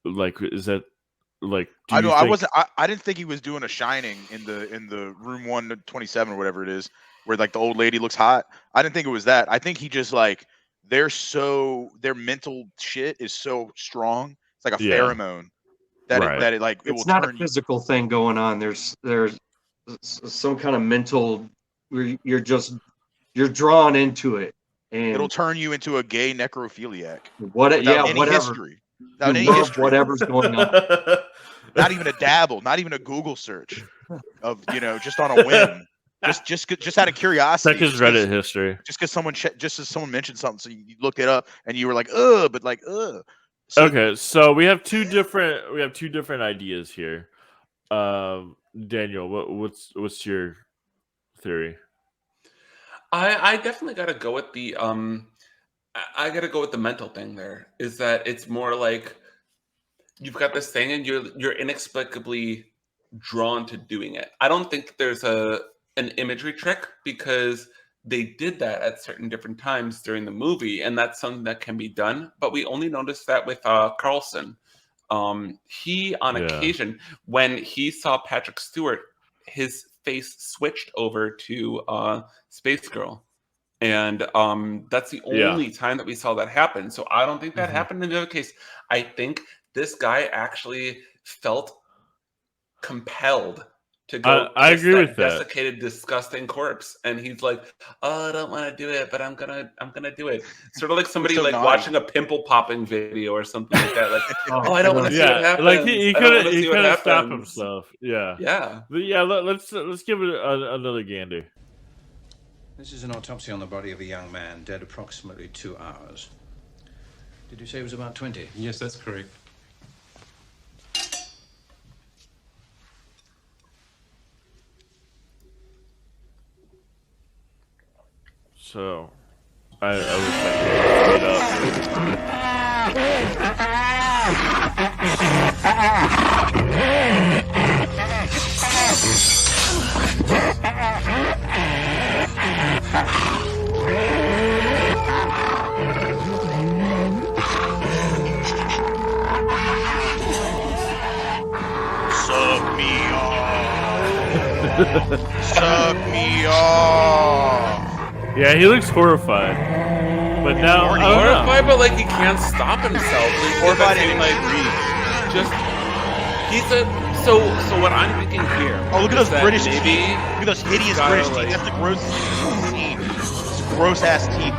Like, is that like? Do I you know I think? wasn't. I didn't think he was doing a Shining in the room 127 or whatever it is, where like the old lady looks hot. I didn't think it was that. I think he just like their mental shit is so strong. It's like a Yeah. pheromone that Right. it like it will It's not a turn you. physical thing going on. There's some kind of mental where you're drawn into it, It'll and turn you into a gay necrophiliac whatever. without any history. Without You any love history. whatever's going on. Not even a dabble. Not even a Google search of just on a whim. Just out of curiosity. Check his Reddit history. Just because someone mentioned something, so you looked it up and you were like, ugh, but like, ugh. So, Okay, so we have two different ideas here. Daniel, what's your theory? I definitely got to go with the I got to go with the mental thing. There is that it's more like you've got this thing and you're inexplicably drawn to doing it. I don't think there's an imagery trick because they did that at certain different times during the movie, and that's something that can be done. But we only noticed that with Carlson. He on occasion, when he saw Patrick Stewart, his face switched over to Space Girl. And that's the only time that we saw that happen. So I don't think that happened in the other case. I think this guy actually felt compelled to go I kiss agree that with that. desiccated, disgusting corpse, and he's like, "Oh, I don't want to do it, but I'm gonna do it." Sort of like somebody so like naughty. watching a pimple popping video or something like that. Like, oh, I don't want to see what happens. Like he couldn't stop happens. himself. Yeah. But yeah. Let's give it another gander. This is an autopsy on the body of a young man, dead approximately 2 hours. Did you say he was about 20? Yes, that's correct. So, I wish I could speed Suck me off. Suck me off. Yeah, he looks horrified. But now, horrified, but like he can't stop himself. Horrified and like just he's a so what I'm thinking here. Oh, look at those British maybe teeth. Look at those hideous British teeth. That's the grossest thing I've ever seen. Those gross ass teeth.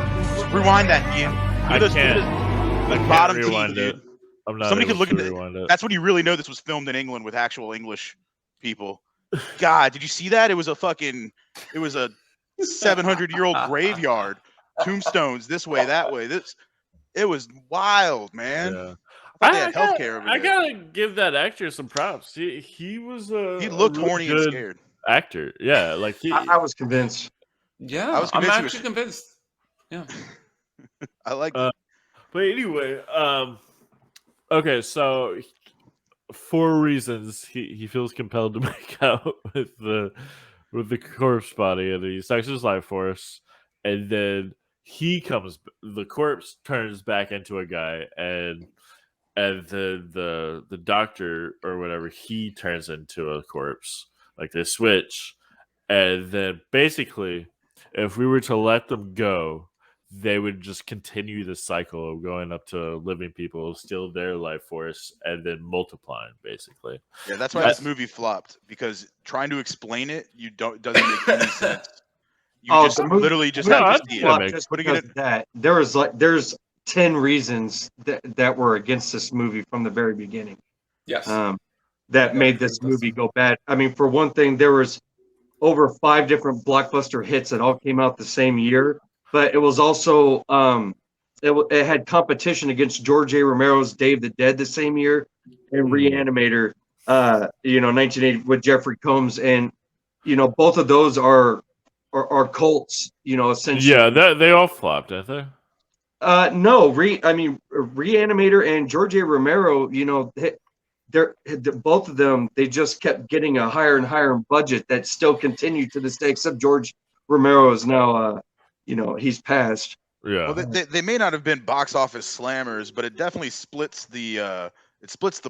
Rewind that, Ian. I can't bottom rewind teeth, it. dude. I'm not Somebody able could look to at rewind that. it. That's when you really know this was filmed in England with actual English people. God, did you see that? It was a 700-year-old graveyard. Tombstones this way, that way. It was wild, man. Yeah. I thought they had healthcare over there. I gotta give that actor some props. He was He looked really horny and good scared. actor. Yeah, like I was convinced. Yeah, I was I'm convinced actually convinced. Yeah. I like but anyway, okay, so for reasons he feels compelled to make out with the corpse body, and he sexes Lifeforce, and then the corpse turns back into a guy, and the doctor or whatever, he turns into a corpse. Like they switch, And then basically, if we were to let them go, they would just continue the cycle of going up to living people, steal their life force, and then multiplying, basically. Yeah, that's why this movie flopped, because trying to explain it, doesn't make any sense. You just literally just have to see it. Just because of that. There's 10 reasons that were against this movie from the very beginning. Yes. That made this movie go bad. I mean, for one thing, there was over 5 different blockbuster hits that all came out the same year, but it was also it had competition against George A. Romero's Day of the Dead the same year, and Reanimator, 1980 with Jeffrey Combs, and both of those are cults, essentially. Yeah, they all flopped, didn't they? No, Reanimator and George A. Romero, they're both of them. They just kept getting a higher and higher budget that still continued to this day. Except George Romero is now, he's passed. Yeah. Well, they may not have been box office slammers, but it definitely splits the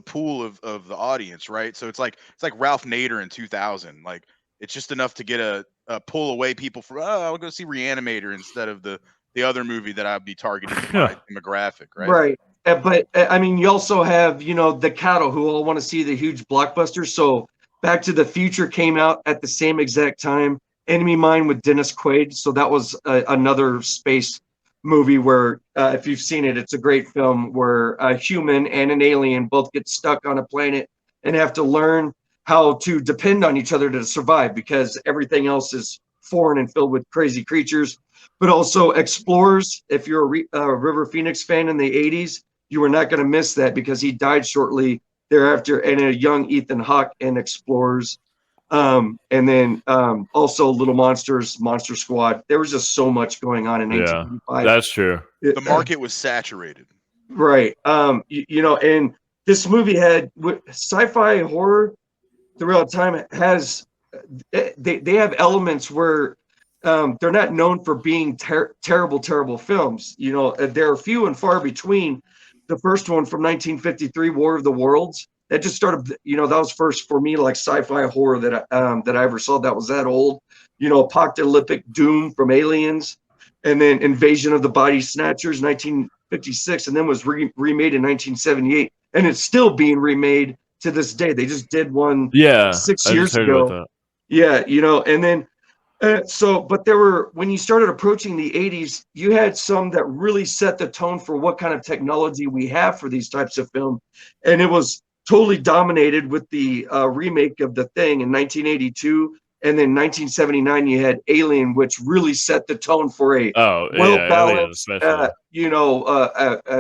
pool of the audience, right? So it's like Ralph Nader in 2000. Like, it's just enough to get a pull away people from, I'll go see Reanimator instead of the other movie that I'd be targeting for my demographic, right? Right. But I mean, you also have, the cattle who all want to see the huge blockbusters. So Back to the Future came out at the same exact time. Enemy Mine with Dennis Quaid. So that was another space movie where, if you've seen it, it's a great film where a human and an alien both get stuck on a planet and have to learn how to depend on each other to survive, because everything else is foreign and filled with crazy creatures. But also Explorers. If you're a River Phoenix fan in the 80s, you were not going to miss that, because he died shortly thereafter, and a young Ethan Hawke in Explorers. And then also Little Monsters, Monster Squad. There was just so much going on in 1985. That's true. The market was saturated. Right. And this movie had sci-fi horror throughout time has they have elements where they're not known for being terrible films. They're few and far between. The first one from 1953, War of the Worlds, that just started, that was first for me, like sci-fi horror that I ever saw that was that old. Apocalyptic Doom from Aliens, and then Invasion of the Body Snatchers, 1956, and then was remade in 1978, and it's still being remade to this day. They just did one 6 years ago. Yeah, and then but there were, when you started approaching the 80s, you had some that really set the tone for what kind of technology we have for these types of film, and it was totally dominated with the remake of The Thing in 1982, and then 1979 you had Alien, which really set the tone for a well-balanced, a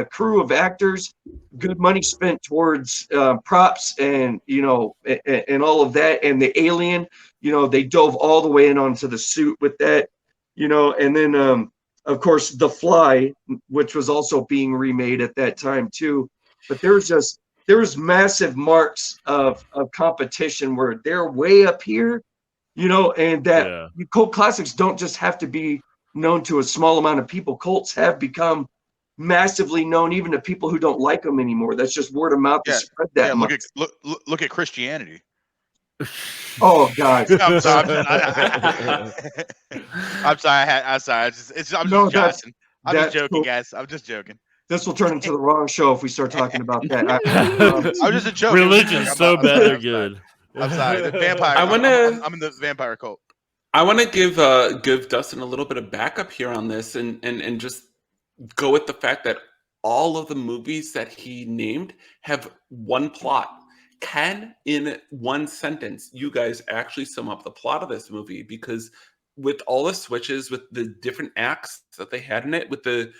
crew of actors, good money spent towards props and and all of that, and the Alien. They dove all the way in onto the suit with that, and then, of course, The Fly, which was also being remade at that time too. But there was massive marks of competition where they're way up here, and that cult classics don't just have to be known to a small amount of people. Cults have become massively known even to people who don't like them anymore. That's just word of mouth to spread that. Look at Christianity. Oh God! I'm sorry. I'm sorry. I'm just joking, cool. Guys. I'm just joking. This will turn into the wrong show if we start talking about that. I'm just a joke. Religion's so bad or good. I'm sorry. The vampire. I'm in the vampire cult. I want to give Dustin a little bit of backup here on this, and just go with the fact that all of the movies that he named have one plot. Can, in one sentence, you guys actually sum up the plot of this movie? Because with all the switches, with the different acts that they had in it, with the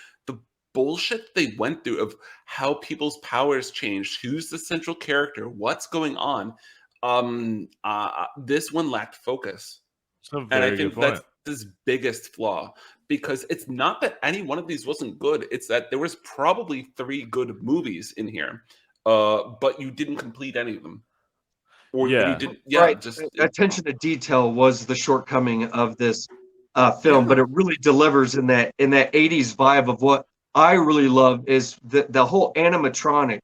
bullshit they went through of how people's powers changed, who's the central character, what's going on, this one lacked focus. And I think that's his biggest flaw, because it's not that any one of these wasn't good. It's that there was probably 3 good movies in here. But you didn't complete any of them. Or you didn't, right. Attention to detail was the shortcoming of this film, but it really delivers in that 80s vibe of what I really love is the whole animatronic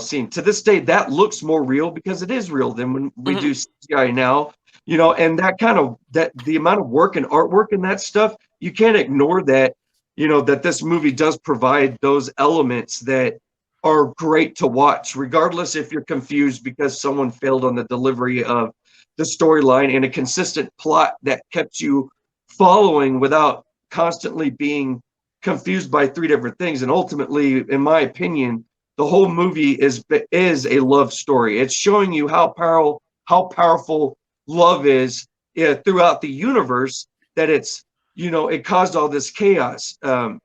scene. To this day, that looks more real because it is real than when we do CGI now. you know, and that kind of that the amount of work and artwork and that stuff, you can't ignore that, you know, that this movie does provide those elements that are great to watch, regardless if you're confused because someone failed on the delivery of the storyline and a consistent plot that kept you following without constantly being confused by three different things. And ultimately, in my opinion, the whole movie is a love story. It's showing you how powerful love is throughout the universe. That it's, you know, it caused all this chaos.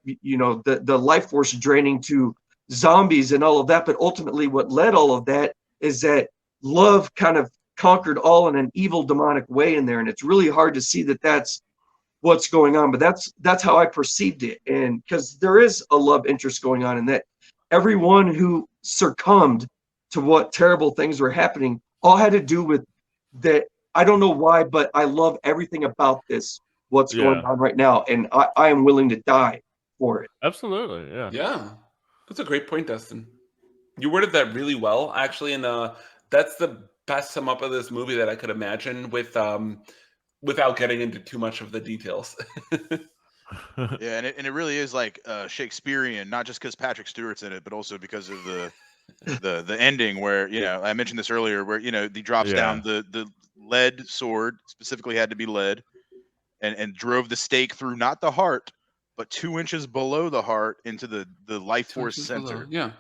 You know, the life force draining to zombies and all of that. But ultimately, what led all of that is that love kind of conquered all in an evil, demonic way in there. And it's really hard to see that that's what's going on, but that's how I perceived it. And because there is a love interest going on, and that everyone who succumbed to what terrible things were happening all had to do with that. I don't know why, but I love everything about this, what's going on right now, and I am willing to die for it. Absolutely. Yeah, that's a great point, Dustin. You worded that really well, actually, and that's the best sum up of this movie that I could imagine with without getting into too much of the details. Yeah, and it really is like Shakespearean, not just because Patrick Stewart's in it, but also because of the ending where, you know, I mentioned this earlier, where, you know, he drops down the lead sword, specifically had to be lead, and drove the stake through not the heart, but 2 inches below the heart into the life force center. Yeah.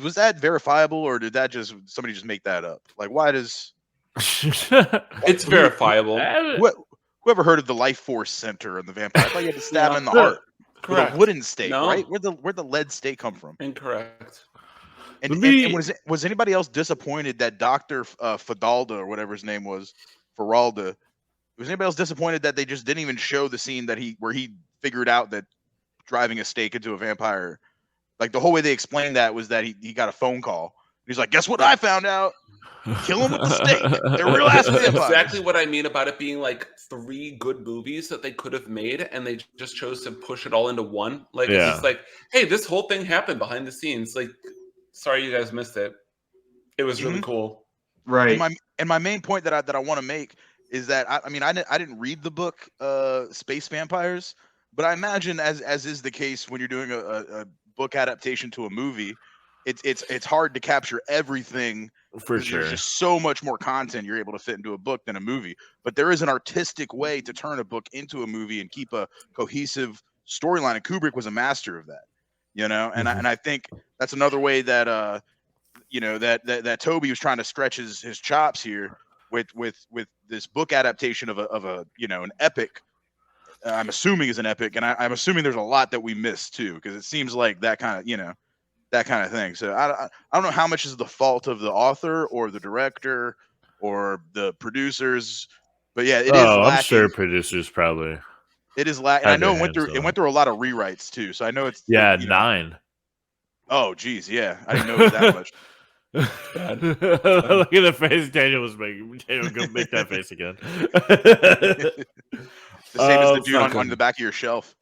Was that verifiable, or did that just somebody just make that up? Like, why does it's verifiable? Whoever heard of the life force center in the vampire? I thought you had to stab him in the heart. Correct. With a wooden stake, No. right? Where'd the lead stake come from? Incorrect. And was anybody else disappointed that Dr. Fadalda, or whatever his name was, Faralda, was anybody else disappointed that they just didn't even show the scene where he figured out that driving a stake into a vampire, like the whole way they explained that was that he got a phone call. He's like, guess what I found out? Kill him with the stake. They're real ass vampires. Exactly what I mean about it being like 3 good movies that they could have made, and they just chose to push it all into one. Like, it's just like, hey, this whole thing happened behind the scenes. Like, sorry you guys missed it. It was really cool. Right. And my main point that I want to make is that I didn't read the book Space Vampires, but I imagine as is the case when you're doing a book adaptation to a movie, it's hard to capture everything. For sure. There's just so much more content you're able to fit into a book than a movie. But there is an artistic way to turn a book into a movie and keep a cohesive storyline. And Kubrick was a master of that, you know. And I think that's another way that you know, that Tobe was trying to stretch his chops here with this book adaptation of a you know, an epic. I'm assuming is an epic, and I'm assuming there's a lot that we missed too, because it seems like that kind of, you know, that kind of thing. So I don't know how much is the fault of the author or the director or the producers, but yeah, it is lacking. I'm sure producers probably. It is lacking. I know it went through a lot of rewrites too, so I know it's 9. Oh geez, yeah, I didn't know it was that much. Look at the face Daniel was making. Daniel, go make that face again. The same as the dude on the back of your shelf.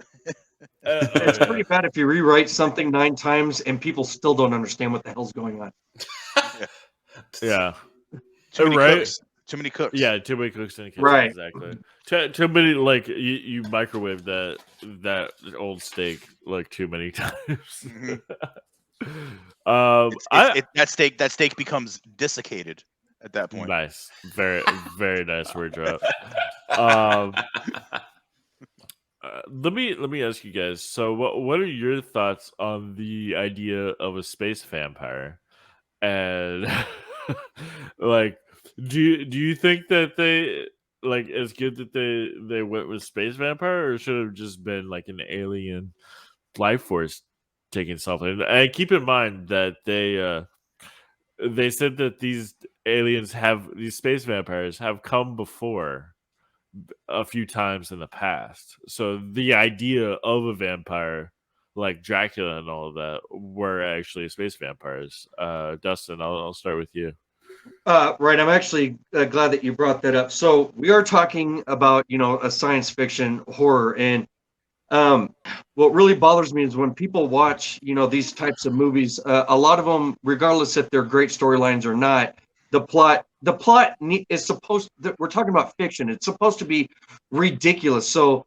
It's pretty bad if you rewrite something 9 times and people still don't understand what the hell's going on. Yeah. Too many cooks. Too many cooks. Yeah, too many cooks in the kitchen. Right. Exactly. Too many, like, you microwave that old steak like too many times. Mm-hmm. That steak becomes desiccated at that point. Nice. Very, very nice word drop. Let me ask you guys. So, what are your thoughts on the idea of a space vampire? And like, do you think that they like it's good that they went with space vampire, or should it have just been like an alien life force taking something? And keep in mind that they said that these space vampires have come before a few times in the past. So the idea of a vampire like Dracula and all of that were actually space vampires. Dustin, I'll start with you. Right. I'm actually glad that you brought that up. So we are talking about, you know, a science fiction horror. And what really bothers me is when people watch, you know, these types of movies, a lot of them, regardless if they're great storylines or not, the plot the plot is supposed that we're talking about fiction. It's supposed to be ridiculous. So,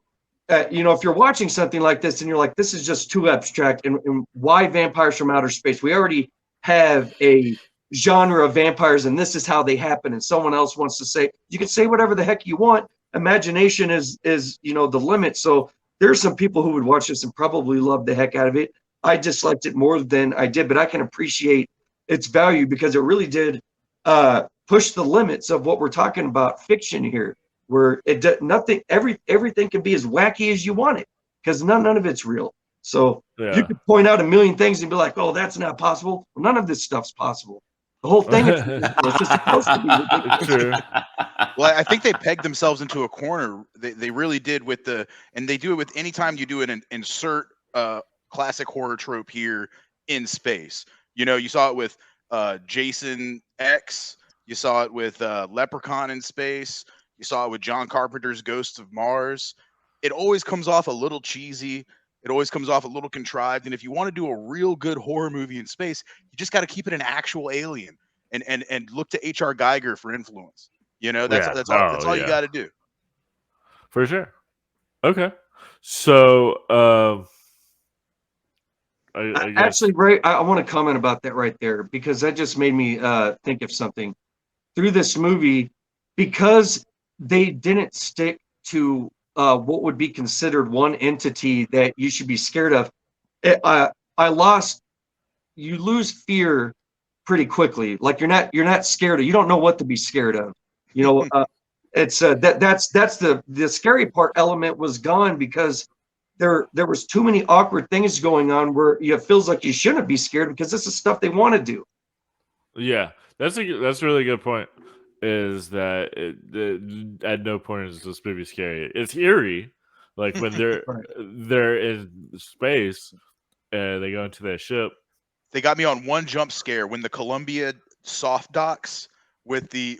if you're watching something like this and you're like, this is just too abstract, and why vampires from outer space? We already have a genre of vampires, and this is how they happen. And someone else wants to say, you can say whatever the heck you want. Imagination is the limit. So there's some people who would watch this and probably love the heck out of it. I disliked it more than I did, but I can appreciate its value because it really did push the limits of what we're talking about fiction here, where everything can be as wacky as you want it because none of it's real. So you could point out a million things and be like, oh, that's not possible. Well, none of this stuff's possible. The whole thing is just supposed to be ridiculous. True. Well, I think they pegged themselves into a corner. They really did and they do it with any time you do an insert classic horror trope here in space. You saw it with Jason X. You saw it with Leprechaun in space. You saw it with John Carpenter's Ghosts of Mars. It always comes off a little cheesy. It always comes off a little contrived. And if you want to do a real good horror movie in space, you just got to keep it an actual alien and look to H.R. Geiger for influence. That's all you got to do. For sure. Okay. So, I actually, Ray, I want to comment about that right there because that just made me think of something. Through this movie, because they didn't stick to what would be considered one entity that you should be scared of, you lose fear pretty quickly. Like you're not scared of, you don't know what to be scared of. It's that's the scary part element was gone because there was too many awkward things going on where it feels like you shouldn't be scared because this is stuff they want to do. Yeah, that's a really good point. Is that at no point is this movie scary? It's eerie, like when they're in space and they go into their ship. They got me on one jump scare when the Columbia soft docks with the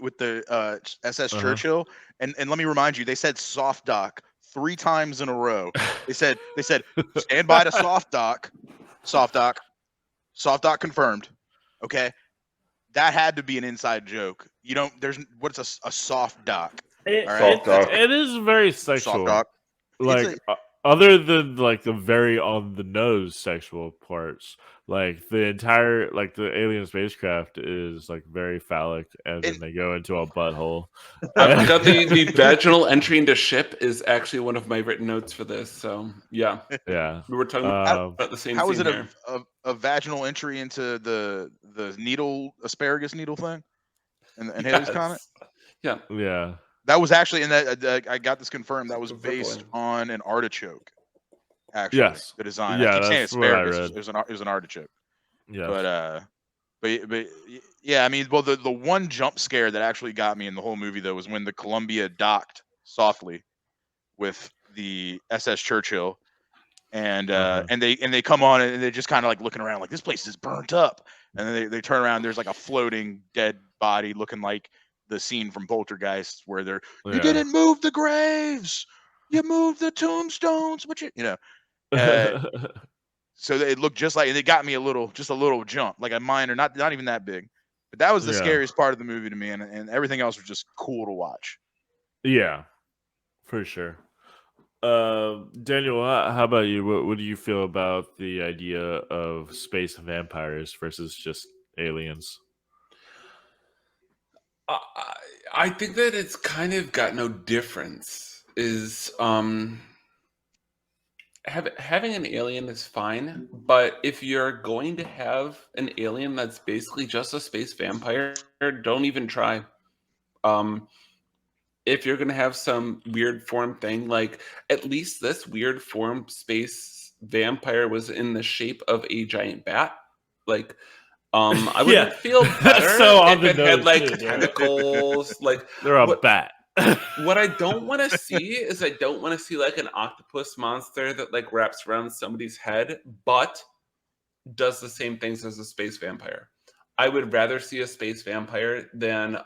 SS Churchill, and let me remind you, they said soft dock 3 times in a row. They said stand by to soft dock confirmed. Okay. That had to be an inside joke. What's a soft dock? Soft dock. It is very sexual. Soft dock. Like other than like the very on the nose sexual parts, like the entire the alien spacecraft is like very phallic, and then they go into a butthole. I got the vaginal entry into ship is actually one of my written notes for this. So yeah, we were talking about the same. How is it here. a vaginal entry into the asparagus needle thing? And Haley's comment. Yeah. That was actually, and that I got this confirmed. That was based on an artichoke. Actually, yes, the design. Yeah, I keep saying asparagus. It was an artichoke. Yeah, but yeah, I mean, well, the one jump scare that actually got me in the whole movie though was when the Columbia docked softly with the SS Churchill, and they come on and they're just kind of like looking around like this place is burnt up, and then they turn around. There's like a floating dead body looking like the scene from Poltergeist where you didn't move the graves, you moved the tombstones, but so it looked just like, it got me just a little jump, like a minor, not even that big, but that was the scariest part of the movie to me, and everything else was just cool to watch. Yeah, for sure. Daniel, how about you? What do you feel about the idea of space vampires versus just aliens? I think that it's kind of got no difference. Having an alien is fine, but if you're going to have an alien that's basically just a space vampire, don't even try. If you're going to have some weird form thing, like at least this weird form space vampire was in the shape of a giant bat, like. I would feel better if it had like tentacles, like they're a bat. What I don't want to see is like an octopus monster that like wraps around somebody's head, but does the same things as a space vampire. I would rather see a space vampire than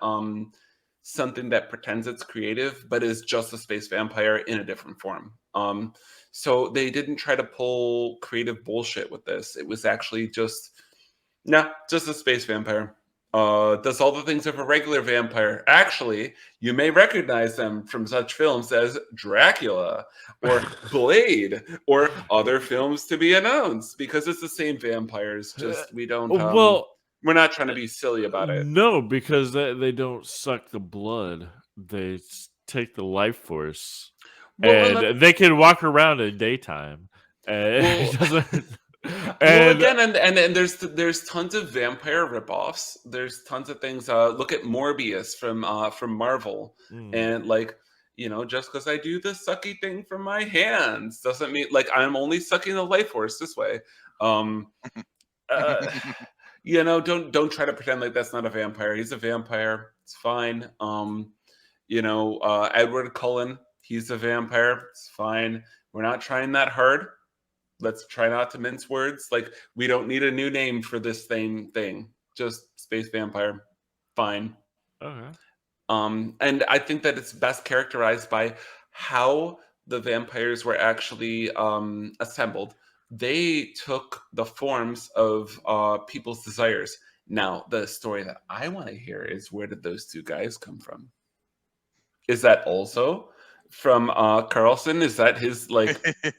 something that pretends it's creative, but is just a space vampire in a different form. So they didn't try to pull creative bullshit with this. It was actually just a space vampire. does all the things of a regular vampire. Actually, you may recognize them from such films as Dracula or Blade or other films to be announced, because it's the same vampires. Just we don't. We're not trying to be silly about it. No, because they don't suck the blood. They take the life force, and they can walk around in daytime. And there's tons of vampire ripoffs. There's tons of things. Look at Morbius from Marvel, and just because I do the sucky thing from my hands doesn't mean I'm only sucking the life force this way. Don't try to pretend like that's not a vampire. He's a vampire. It's fine. Edward Cullen, he's a vampire. It's fine. We're not trying that hard. Let's try not to mince words. We don't need a new name for this same thing. Just space vampire. Fine. Okay. And I think that it's best characterized by how the vampires were actually assembled. They took the forms of people's desires. Now, the story that I want to hear is, where did those two guys come from? Is that also from Carlson? Is that his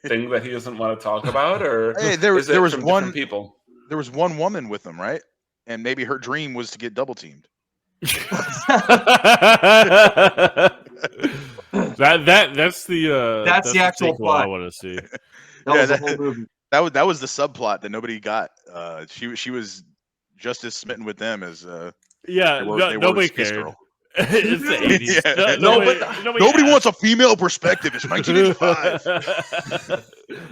thing that he doesn't want to talk about, or hey, there was one people? There was one woman with them, right? And maybe her dream was to get double teamed. That's the actual plot I want to see. That was the whole movie. That was the subplot that nobody got. She was just as smitten with them as nobody cared. Girl. It's the 80s. Yeah. Nobody wants a female perspective. It's 1985.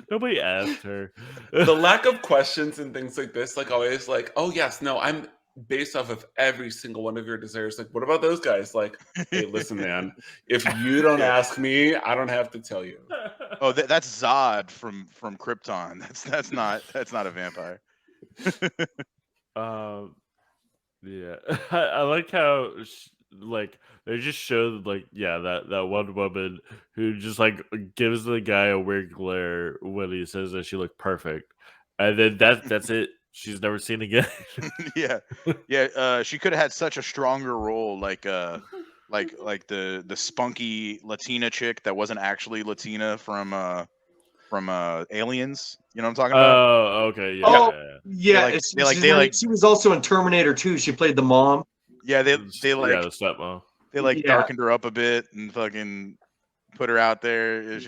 Nobody asked her. The lack of questions and things like this, always oh yes, no, I'm based off of every single one of your desires. What about those guys? Hey, listen, man, if you don't ask me, I don't have to tell you. Oh, that's Zod from Krypton. That's not a vampire. Yeah, I like how they just showed that one woman who just gives the guy a weird glare when he says that she looked perfect, and then that's it. She's never seen again. Yeah. She could have had such a stronger role, like the spunky Latina chick that wasn't actually Latina from Aliens. You know what I'm talking about? Oh, okay. Yeah. She was also in Terminator 2. She played the mom. Yeah, the stepmom. They darkened her up a bit and fucking put her out there.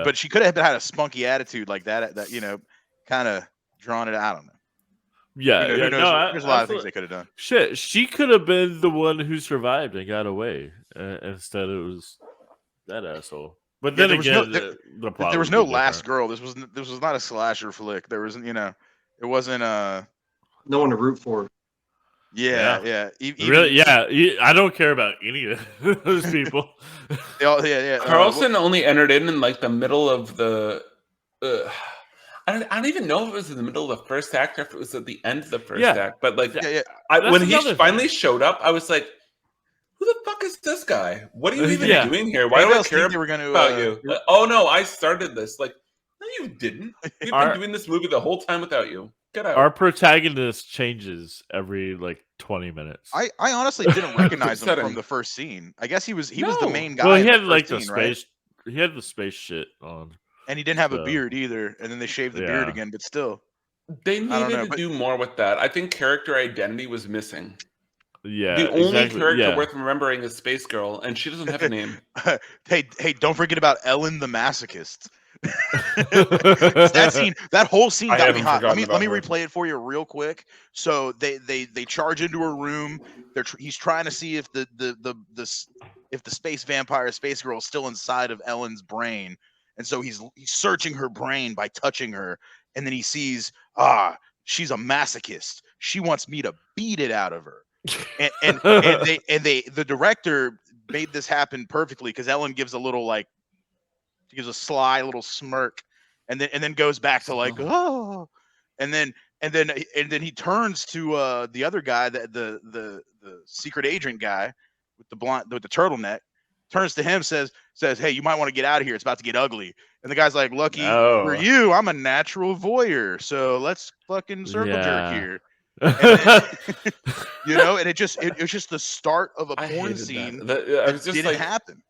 But she could have had a spunky attitude like that. That kind of drawn it. I don't know. Yeah, who knows? There's a lot of things they could have done. Shit, she could have been the one who survived and got away. Instead, it was that asshole. But then again, there was no last girl. This was not a slasher flick. There wasn't, it wasn't no one to root for. Yeah. Really? Yeah. I don't care about any of those people. Carlson only entered in the middle of the. I don't even know if it was in the middle of the first act or if it was at the end of the first act. But when he finally showed up, I was like, "Who the fuck is this guy? What are you even doing here? Why do I care about you?" Oh no, I started this. No, you didn't. We've been doing this movie the whole time without you. Get out. Our protagonist changes every 20 minutes. I honestly didn't recognize him from the first scene. I guess he was the main guy. Well, he had the space. Right? He had the space shit on. And he didn't have a beard either, and then they shaved the beard again, but still. They needed to do more with that. I think character identity was missing. Yeah. The only character worth remembering is Space Girl, and she doesn't have a name. Hey, don't forget about Ellen the Masochist. That whole scene got me hot. Let me replay it for you real quick. So they charge into her room. He's trying to see if the space vampire, Space Girl, is still inside of Ellen's brain. And so he's searching her brain by touching her, and then he sees, she's a masochist. She wants me to beat it out of her. And the director made this happen perfectly because Ellen gives a little she gives a sly little smirk, and then goes back to and then he turns to the other guy, the secret agent guy with the turtleneck. Turns to him, says, "Hey, you might want to get out of here. It's about to get ugly." And the guy's like, "Lucky for you, I'm a natural voyeur. So let's fucking circle jerk here." You know, and it was just the start of a I porn hated scene I was just didn't like, happen.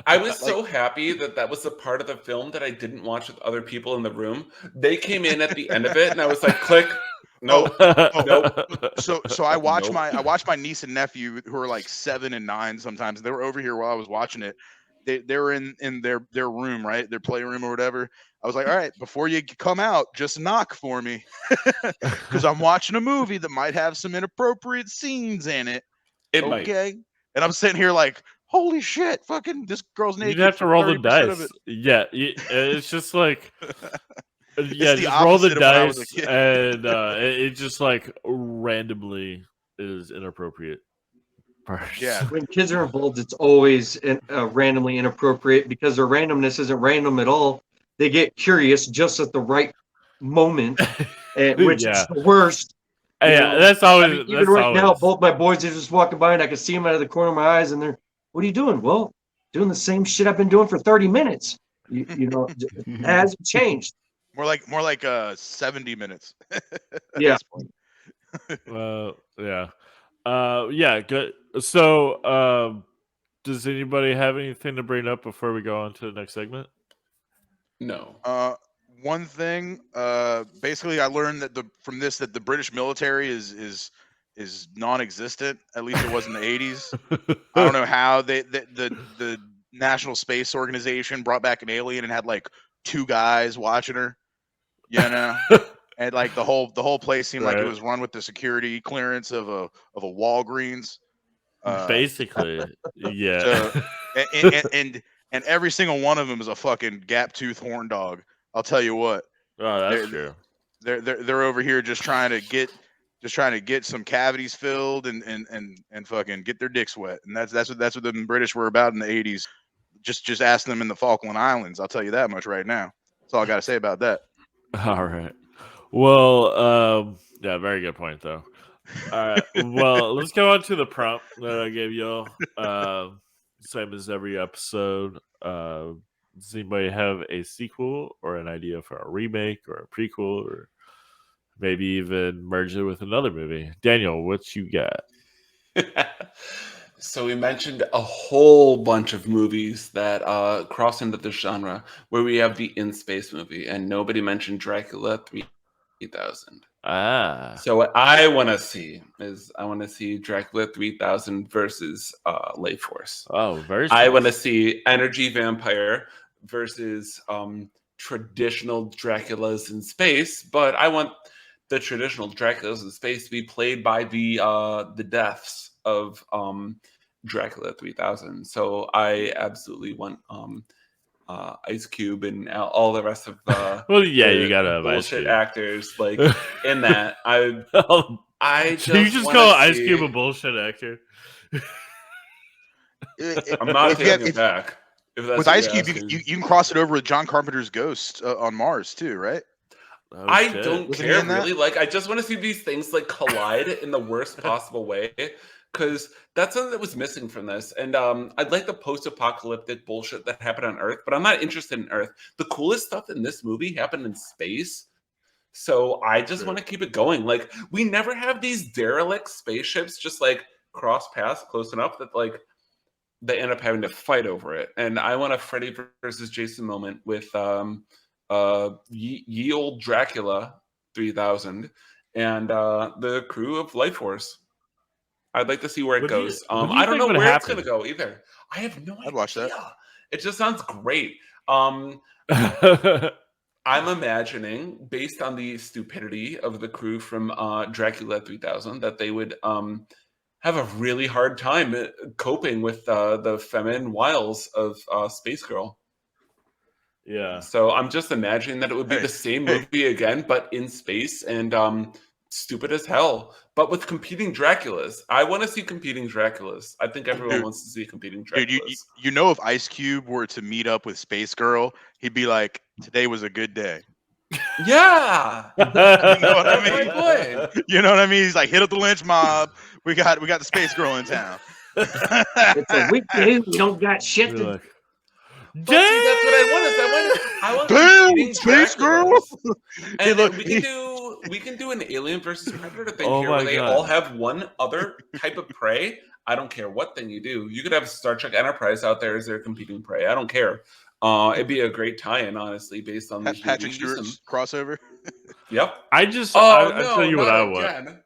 I was so happy that was the part of the film that I didn't watch with other people in the room. They came in at the end of it, and I was like, click. Nope. Nope. So I watched Nope. my niece and nephew who are like 7 and 9 sometimes. They were over here while I was watching it. They were in their room, right? Their playroom or whatever. I was like, all right, before you come out, just knock for me. Because I'm watching a movie that might have some inappropriate scenes in it. It might. Okay. And I'm sitting here like, holy shit, fucking this girl's naked. You'd have to roll the 30% of dice. it. Yeah, it's just like It's the just roll the opposite of when I was a dice, kid. and it just like randomly is inappropriate. Parts. Yeah. When kids are involved, it's always randomly inappropriate because their randomness isn't random at all. They get curious just at the right moment, which is the worst. Yeah, that's always. I mean, even right now, both my boys are just walking by, and I can see them out of the corner of my eyes, and they're, "What are you doing?" Well, doing the same shit I've been doing for 30 minutes. You know, it hasn't changed. More like 70 minutes. Yeah. Yeah. Yeah, good. So, does anybody have anything to bring up before we go on to the next segment? No. One thing, basically, I learned that the British military is non-existent. At least it was in the 80s. I don't know how the National Space Organization brought back an alien and had like 2 guys watching her. You know, and like the whole place seemed like it was run with the security clearance of a Walgreens. Basically, yeah. So, and every single one of them is a fucking gap-toothed horn dog. I'll tell you what. Oh, that's true. They're over here just trying to get some cavities filled and fucking get their dicks wet. And that's what the British were about in the 80s. Just ask them in the Falkland Islands. I'll tell you that much right now. That's all I got to say about that. All right. Well, yeah, very good point though. All right. Well, let's go on to the prompt that I gave y'all. Same as every episode. Does anybody have a sequel or an idea for a remake or a prequel, or maybe even merge it with another movie? Daniel, what you got? So we mentioned a whole bunch of movies that cross into the genre, where we have the in-space movie, and nobody mentioned Dracula 3000. So what I want to see is Dracula 3000 versus Lifeforce. Oh, very. I want to see Energy Vampire versus traditional Draculas in space, but I want the traditional Draculas in space to be played by the deaths of Dracula 3000. So I absolutely want Ice Cube and all the rest of well, yeah, you gotta have bullshit actors like in that. I just you just call Ice Cube a bullshit actor. I'm not taking it back. With Ice Cube, you can cross it over with John Carpenter's Ghost on Mars too, right? Oh, I don't care really. Like, I just want to see these things like collide in the worst possible way, because that's something that was missing from this. And I'd like the post-apocalyptic bullshit that happened on Earth, but I'm not interested in Earth. The coolest stuff in this movie happened in space, so I just want to keep it going. Like, we never have these derelict spaceships just like cross paths close enough that like they end up having to fight over it. And I want a Freddy versus Jason moment with ye old Dracula 3000 and the crew of Lifeforce. I'd like to see where it goes. I don't know where it's going to go either. I have no idea. I'd watch that. It just sounds great. I'm imagining, based on the stupidity of the crew from Dracula 3000, that they would have a really hard time coping with the feminine wiles of Space Girl. Yeah. So I'm just imagining that it would be the same movie again, but in space and stupid as hell, but with competing Draculas. I want to see competing Draculas. I think everyone wants to see competing Draculas. Dude, you know, if Ice Cube were to meet up with Space Girl, he'd be like, "Today was a good day." Yeah. You know what I mean? You know what I mean? He's like, "Hit up the lynch mob. We got the Space Girl in town." It's a weekday. We don't got shit to. But see, that's what I want. I want Damn, competing Space Girl! Draculas. Hey, And look, we can do an Alien versus Predator thing Oh here, my where they God. all have one other type of prey. I don't care what thing you do. You could have Star Trek Enterprise out there as their competing prey. I don't care. It'd be a great tie-in, honestly, based on these Patrick movies. Stewart's crossover. Yep. I just, Oh I'll no, tell you what not I want. again.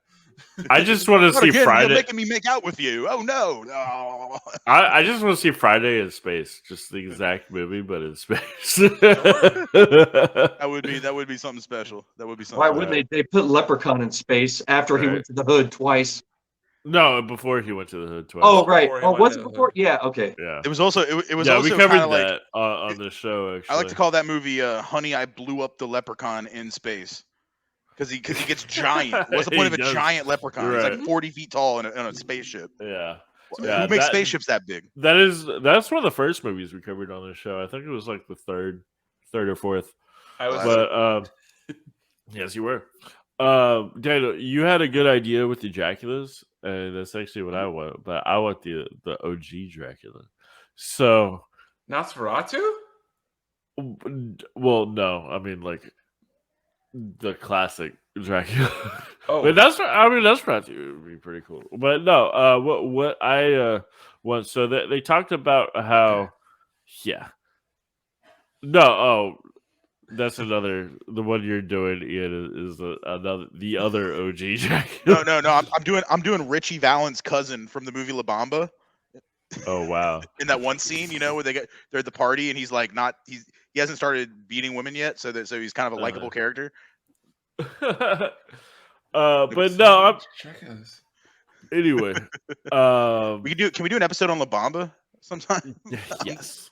I just want to Not see again, Friday. you're making me make out with you. Oh no. Oh. I just want to see Friday in space. Just the exact movie, but in space. That would be something special. That would be something. Why wouldn't they? They put Leprechaun in space after he Right. went to the hood twice. No, before he went to the hood twice. Oh, right. Before he Oh, went was to it the before? hood. Yeah. Okay. Yeah. It was also it was Yeah, also we covered kind of like that on the show. Actually, I like to call that movie "Honey, I Blew Up the Leprechaun in Space" because he gets giant. What's the point of He a does. giant leprechaun? He's Right. like 40 feet tall in a spaceship. Yeah. Who Yeah, makes that- spaceships that big? That's one of the first movies we covered on the show. I think it was like the third or fourth. I was But yes, you were. Daniel, you had a good idea with the Draculas, and that's actually what I want. But I want the OG Dracula. So, Nosferatu? well, no, I mean like the classic Dracula. Oh. But that's probably would be pretty cool. But no, what I want. So they talked about how, yeah. No, that's another. The one you're doing, Ian, is the other OG Dracula. No. I'm doing Richie Valens' cousin from the movie La Bamba. Oh wow! In that one scene, where they're at the party and he's like he hasn't started beating women yet, so he's kind of a likable character. But no, anyway. Can we do an episode on La Bamba sometime? Yes.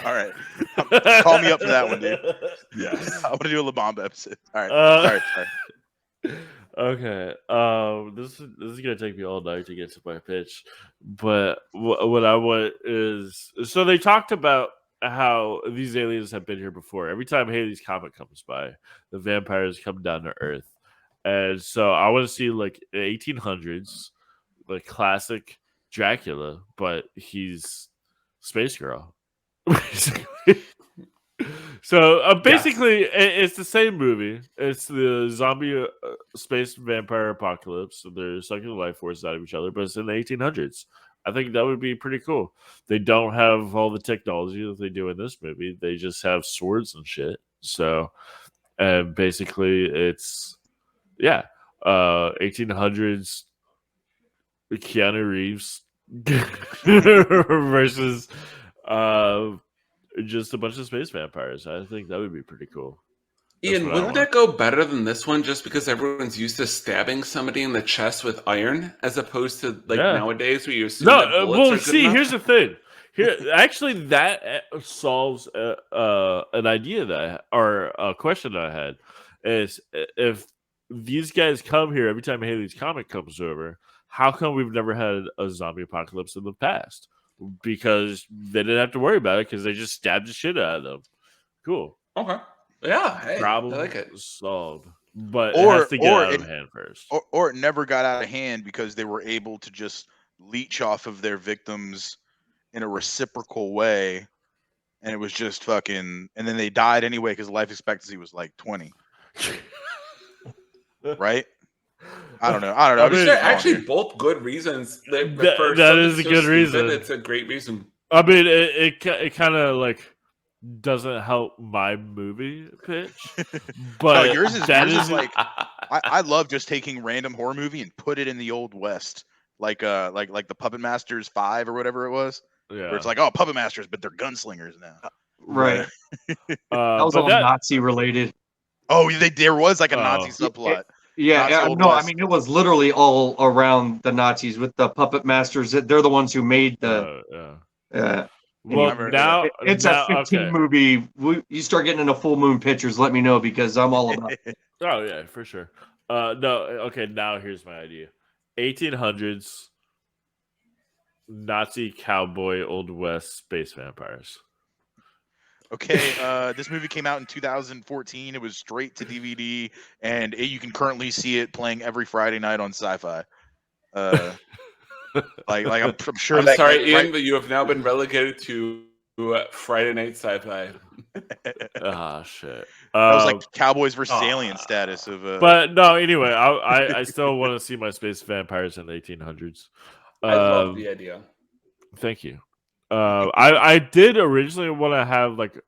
All right. Call me up for that one, dude. Yes. I want to do a La Bamba episode. All right. Sorry. Okay. This is gonna take me all night to get to my pitch, but what I want is, so they talked about how these aliens have been here before. Every time Halley's Comet comes by, the vampires come down to Earth, and so I want to see like 1800s, like classic Dracula, but he's Space Girl. Basically. So basically, it's the same movie. It's the zombie space vampire apocalypse. So they're sucking the life force out of each other, but it's in the 1800s. I think that would be pretty cool. They don't have all the technology that they do in this movie. They just have swords and shit. So, and basically, it's 1800s Keanu Reeves versus just a bunch of space vampires. I think that would be pretty cool. Ian, wouldn't that go better than this one just because everyone's used to stabbing somebody in the chest with iron as opposed to nowadays where you assume that bullets are good enough? Here's the thing. Actually, that solves an idea or a question that I had. Is if these guys come here every time Halley's Comet comes over, how come we've never had a zombie apocalypse in the past? Because they didn't have to worry about it because they just stabbed the shit out of them. Cool. Okay. Yeah. Hey, Problem I like it. solved. But it has to get out of hand first. Or it never got out of hand because they were able to just leech off of their victims in a reciprocal way. And it was just fucking... And then they died anyway because life expectancy was like 20. Right? I don't know. Actually, both good reasons. That is a good reason. It's a great reason. I mean, it kind of like doesn't help my movie pitch, but yours is like I love just taking random horror movie and put it in the old west, like the Puppet Masters 5 or whatever it was. Yeah, where it's like, oh, Puppet Masters, but they're gunslingers now. Right. That was all Nazi related. Oh, there was like a Nazi subplot. I mean, it was literally all around the Nazis with the puppet masters. They're the ones who made the. Well, now it's a 15 movie. You start getting into full moon pictures, let me know because I'm all about it. Oh yeah, for sure. Now here's my idea: 1800s Nazi cowboy Old West space vampires. Okay, this movie came out in 2014. It was straight to DVD, and you can currently see it playing every Friday night on Sci-Fi. I'm sure. I'm sorry, Ian, but you have now been relegated to Friday Night Sci-Fi. Ah, shit. That was like Cowboys versus Alien status of. But no, anyway, I still want to see my space vampires in the 1800s. I love the idea. Thank you. I did originally want to have like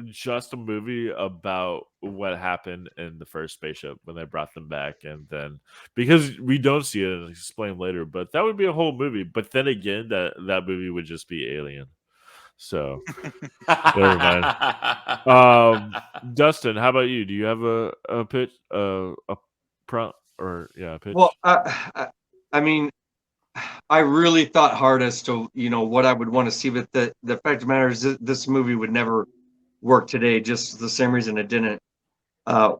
just a movie about what happened in the first spaceship when they brought them back, and then because we don't see it and explain later, but that would be a whole movie. But then again, that movie would just be Alien. So never mind. Dustin, how about you? Do you have a pitch, a prompt, or a pitch? Well, I mean, I really thought hard as to what I would want to see, but the fact of the matter is this movie would never work today, just the same reason it didn't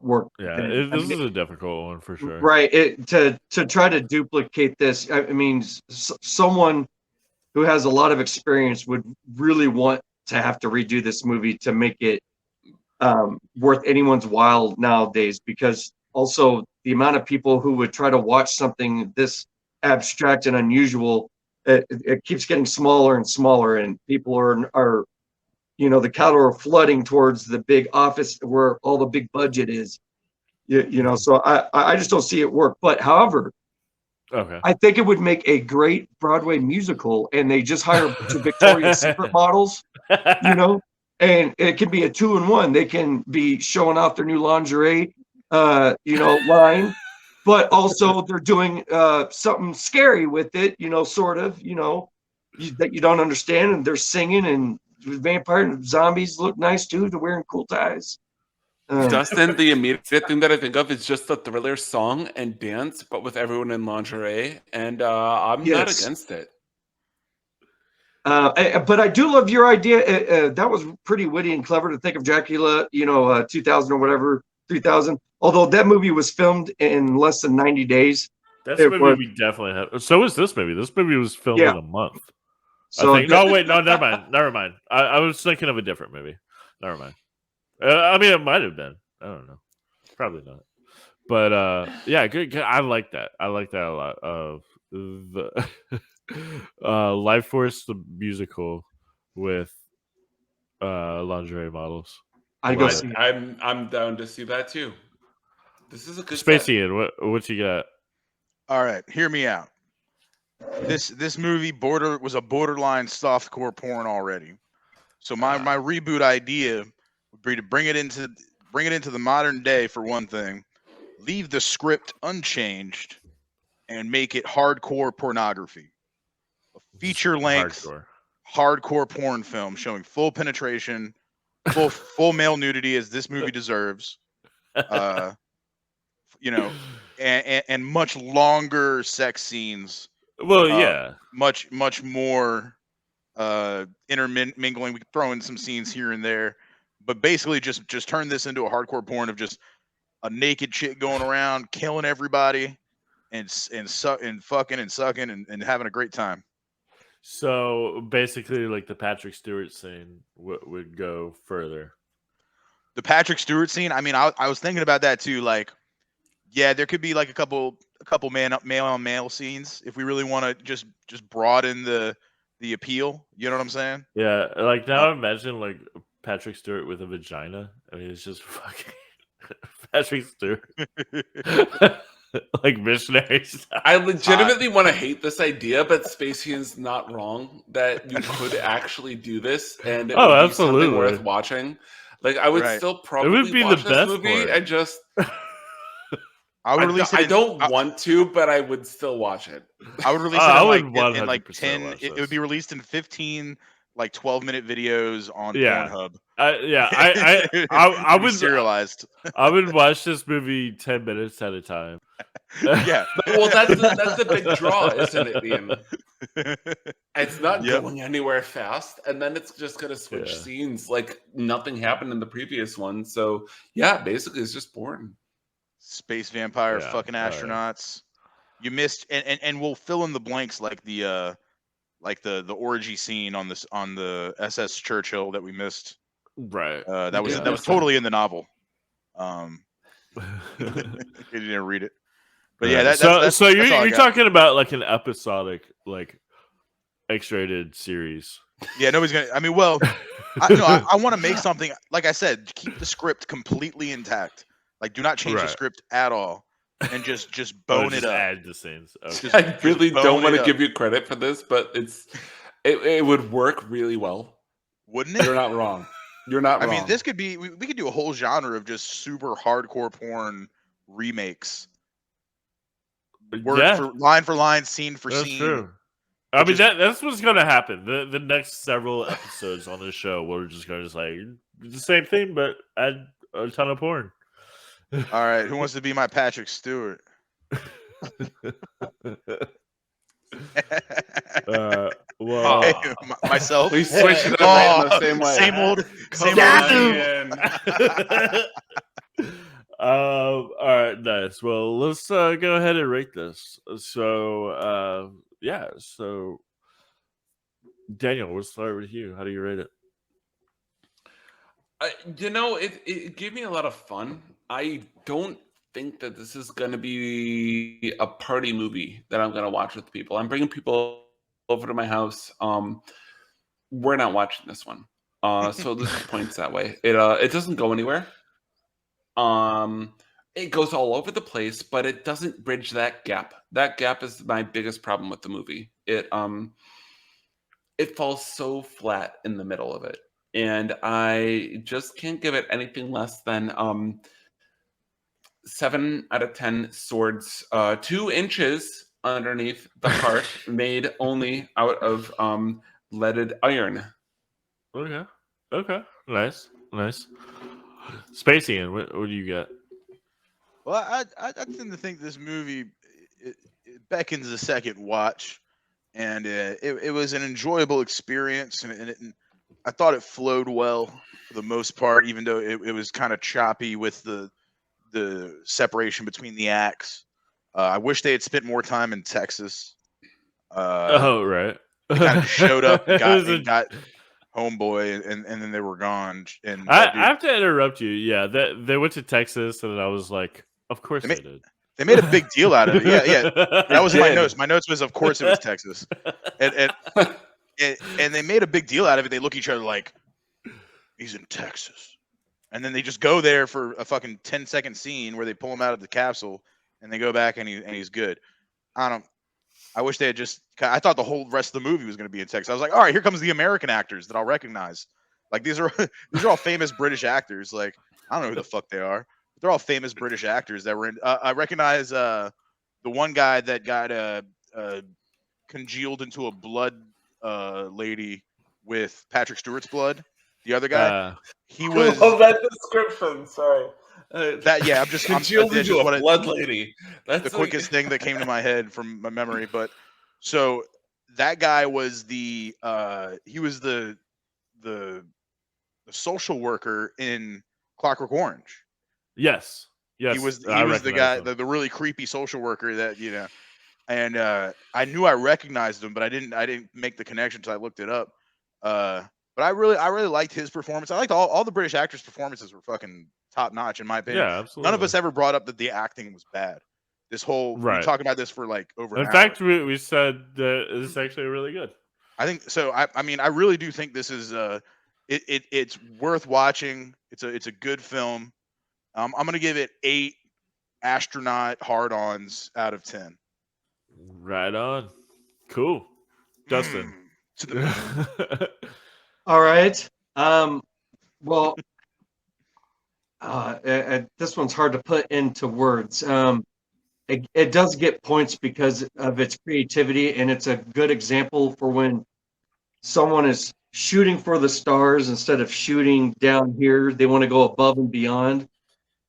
work. Yeah, this is a difficult one for sure. Right. To try to duplicate this, I mean, someone who has a lot of experience would really want to have to redo this movie to make it worth anyone's while nowadays, because also the amount of people who would try to watch something this abstract and unusual, it keeps getting smaller and smaller, and people are the cattle are flooding towards the big office where all the big budget is. So I just don't see it work. But however, okay, I think it would make a great Broadway musical, and they just hire a bunch of Victoria's Secret models, and it can be a 2-in-1. They can be showing off their new lingerie, line, but also they're doing something scary with it, sort of, that you don't understand, and they're singing, and vampire and zombies look nice too. They're wearing cool ties. Dustin, the immediate thing that I think of is just the Thriller song and dance, but with everyone in lingerie, and I'm not against it. But I do love your idea. That was pretty witty and clever to think of Dracula, 2000 or whatever, 3000. Although that movie was filmed in less than 90 days. That's a movie we definitely have. So is this movie. This movie was filmed in a month. So I think. No, wait, no, never mind. I was thinking of a different movie. Never mind. I mean, it might have been. I don't know. Probably not. But yeah, good. I like that. I like that a lot. Of the Lifeforce, the musical with lingerie models. I go see. I'm down to see that too. This is a good Space Ian. What you got? All right, hear me out. This movie was a borderline softcore porn already. So my reboot idea would be to bring it into the modern day for one thing, leave the script unchanged, and make it hardcore pornography. A feature-length hardcore porn film showing full penetration, full male nudity as this movie deserves. And much longer sex scenes. Well, yeah, much more intermingling. We could throw in some scenes here and there, but basically just turn this into a hardcore porn of just a naked chick going around killing everybody and fucking and sucking and having a great time. So basically, like the Patrick Stewart scene would go further. The Patrick Stewart scene. I mean, I was thinking about that too. Like, yeah, there could be like a couple male on male scenes if we really want to just broaden the appeal. You know what I'm saying? Yeah, like now imagine like Patrick Stewart with a vagina. I mean, it's just fucking Patrick Stewart. Like missionary style. I legitimately want to hate this idea, but Spacian's not wrong that you could actually do this, and it would be absolutely something worth watching. Like I would still probably it would be watch the this best movie. part. I just I would release it. I don't want to, but I would still watch it. I would release it in like 10. It would be released in 15 like 12-minute videos on Pornhub. I would serialized. I would watch this movie 10 minutes at a time. Yeah. Well, that's the big draw, isn't it, Ian? It's not going anywhere fast, and then it's just gonna switch scenes like nothing happened in the previous one. So yeah, basically it's just boring. Space vampire fucking astronauts. You missed and we'll fill in the blanks like the orgy scene on the SS Churchill that we missed. Right. That was totally in the novel. You didn't read it. But yeah, that's you're talking about like an episodic like X-rated series. Yeah, nobody's gonna. I mean, well, I want to make something. Like I said, keep the script completely intact. Like, do not change the script at all, and just bone it up. Add the scenes. Okay. I really don't want to give you credit for this, but it would work really well. Wouldn't it? You're not wrong. You're not wrong. I mean, this could be. We could do a whole genre of just super hardcore porn remakes. Word for line, scene for That's scene. True. I mean, that's what's going to happen. The next several episodes on this show, we're just going to like the same thing, but add a ton of porn. All right, who wants to be my Patrick Stewart? Well, hey, myself. We switched it up the same way. Same old. all right, nice. Well, let's go ahead and rate this. So, so Daniel, we'll start with you. How do you rate it? It gave me a lot of fun. I don't think that this is going to be a party movie that I'm going to watch with people. I'm bringing people over to my house. We're not watching this one. So this points that way. It doesn't go anywhere. It goes all over the place, but it doesn't bridge that gap. That gap is my biggest problem with the movie. It falls so flat in the middle of it. And I just can't give it anything less than 7 out of 10 swords, 2 inches underneath the heart, made only out of leaded iron. Okay. Nice. Spacian, what do you got? Well, I tend to think this movie it beckons a second watch, and it was an enjoyable experience, and I thought it flowed well for the most part, even though it was kind of choppy with the separation between the acts. I wish they had spent more time in Texas. Right. They kind of showed up and got homeboy, and then they were gone. And I have to interrupt you. Yeah, they went to Texas, and I was like, of course they did. They made a big deal out of it. Yeah. That was my notes. My notes was, of course, it was Texas. And they made a big deal out of it. They look at each other like, he's in Texas. And then they just go there for a fucking 10-second scene where they pull him out of the capsule, and they go back, and he's good. I wish they had I thought the whole rest of the movie was going to be in Texas. I was like, all right, here comes the American actors that I'll recognize. Like, these are all famous British actors. Like, I don't know who the fuck they are. But they're all famous British actors that were in. I recognize the one guy that got congealed into a blood lady with Patrick Stewart's blood. The other guy, he was. Oh, that description. Sorry. I'm congealed into a blood lady. That's the quickest thing that came to my head from my memory. But so that guy was the social worker in Clockwork Orange. Yes. He was the guy, the really creepy social worker that, and I knew I recognized him, but I didn't make the connection until I looked it up. But I really liked his performance. I liked all the British actors' performances were fucking top notch in my opinion. Yeah, absolutely. None of us ever brought up that the acting was bad. This whole we talked about this for like over. In fact, we said that it's actually really good. I think so. I mean, I really do think this is it's worth watching. It's a good film. I'm gonna give it 8 astronaut hard-ons out of 10. Right on. Cool. Justin. All right. Well, this one's hard to put into words. It does get points because of its creativity, and it's a good example for when someone is shooting for the stars instead of shooting down here. They want to go above and beyond.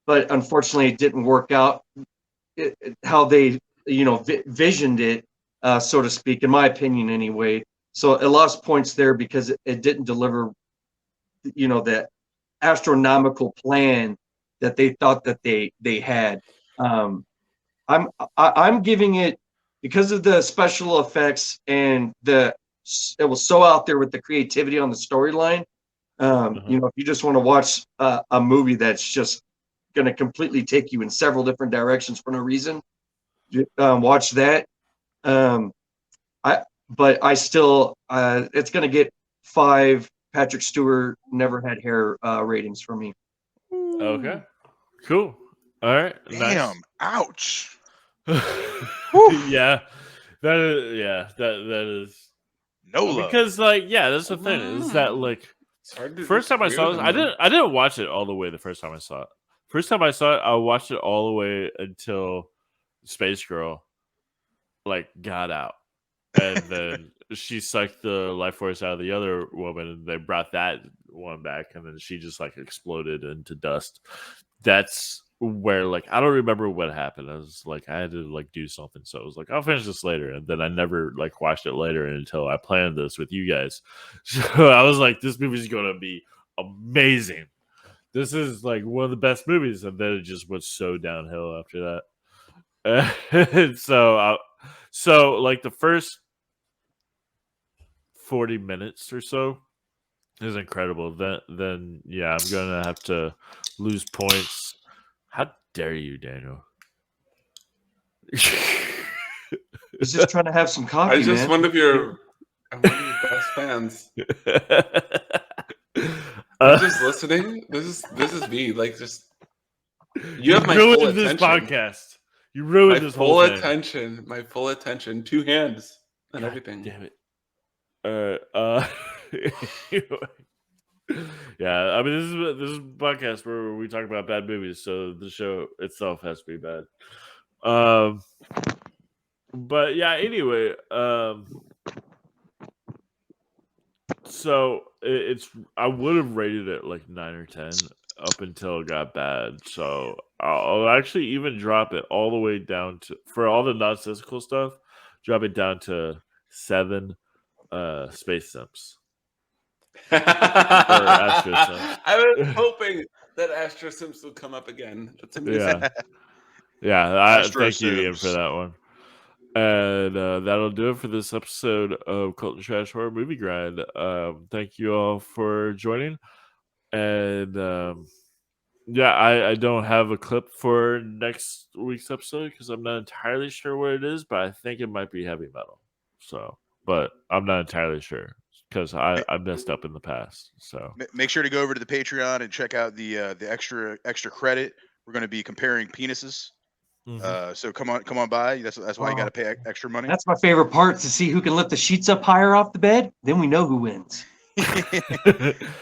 But unfortunately, it didn't work out how they, visioned it, so to speak, in my opinion, anyway. So it lost points there because it didn't deliver, that astronomical plan that they thought that they had. I'm giving it, because of the special effects and it was so out there with the creativity on the storyline. If you just want to watch a movie that's just going to completely take you in several different directions for no reason, watch that. But I still, it's going to get 5 Patrick Stewart never had hair ratings for me. Okay. Cool. All right. Damn. Ouch. Yeah. That is No love. because that's the thing. Is that It's hard to first time I saw disagree this, with him, I didn't watch it all the way the first time I saw it. First time I saw it, I watched it all the way until Space Girl got out. And then she sucked the life force out of the other woman, and they brought that one back, and then she just exploded into dust. That's where I don't remember what happened. I was I had to do something, so I was I'll finish this later, and then I never watched it later until I planned this with you guys. So I was this movie's gonna be amazing. This is one of the best movies, and then it just went so downhill after that. So the first 40 minutes or so is incredible. Then I'm gonna have to lose points. How dare you, Daniel? He's just trying to have some coffee, I'm just man. one of your best fans. Just listening. This is me. You have my full ruined this attention. Podcast. You ruined this whole thing. Attention. My full attention. 2 hands and everything. Damn it. Yeah, I mean this is a podcast where we talk about bad movies, so the show itself has to be bad. But yeah, anyway, so I would have rated it 9 or 10 up until it got bad. So I'll actually even drop it all the way down to, for all the nonsensical stuff, drop it down to 7 space simps. I was hoping that Astro Sims would come up again. That's amazing. Yeah. Thank you, Ian, for that one. And that'll do it for this episode of Cult and Trash Horror Movie Grind. Thank you all for joining. And I don't have a clip for next week's episode because I'm not entirely sure what it is, but I think it might be heavy metal. So, but I'm not entirely sure because I messed up in the past. So make sure to go over to the Patreon and check out the extra credit. We're going to be comparing penises. Mm-hmm. So come on by. That's why you got to pay extra money. That's my favorite part, to see who can lift the sheets up higher off the bed. Then we know who wins.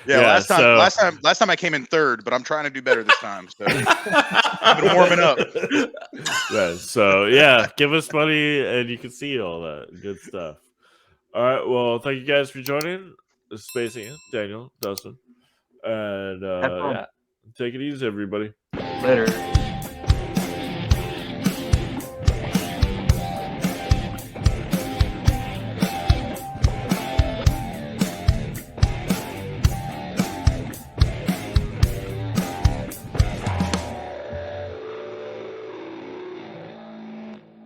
Last time I came in 3rd, but I'm trying to do better this time. So I've been warming up. Yeah, so give us money and you can see all that good stuff. All right, well, thank you guys for joining. This is Spacey, Daniel, Dustin, and take it easy, everybody. Later.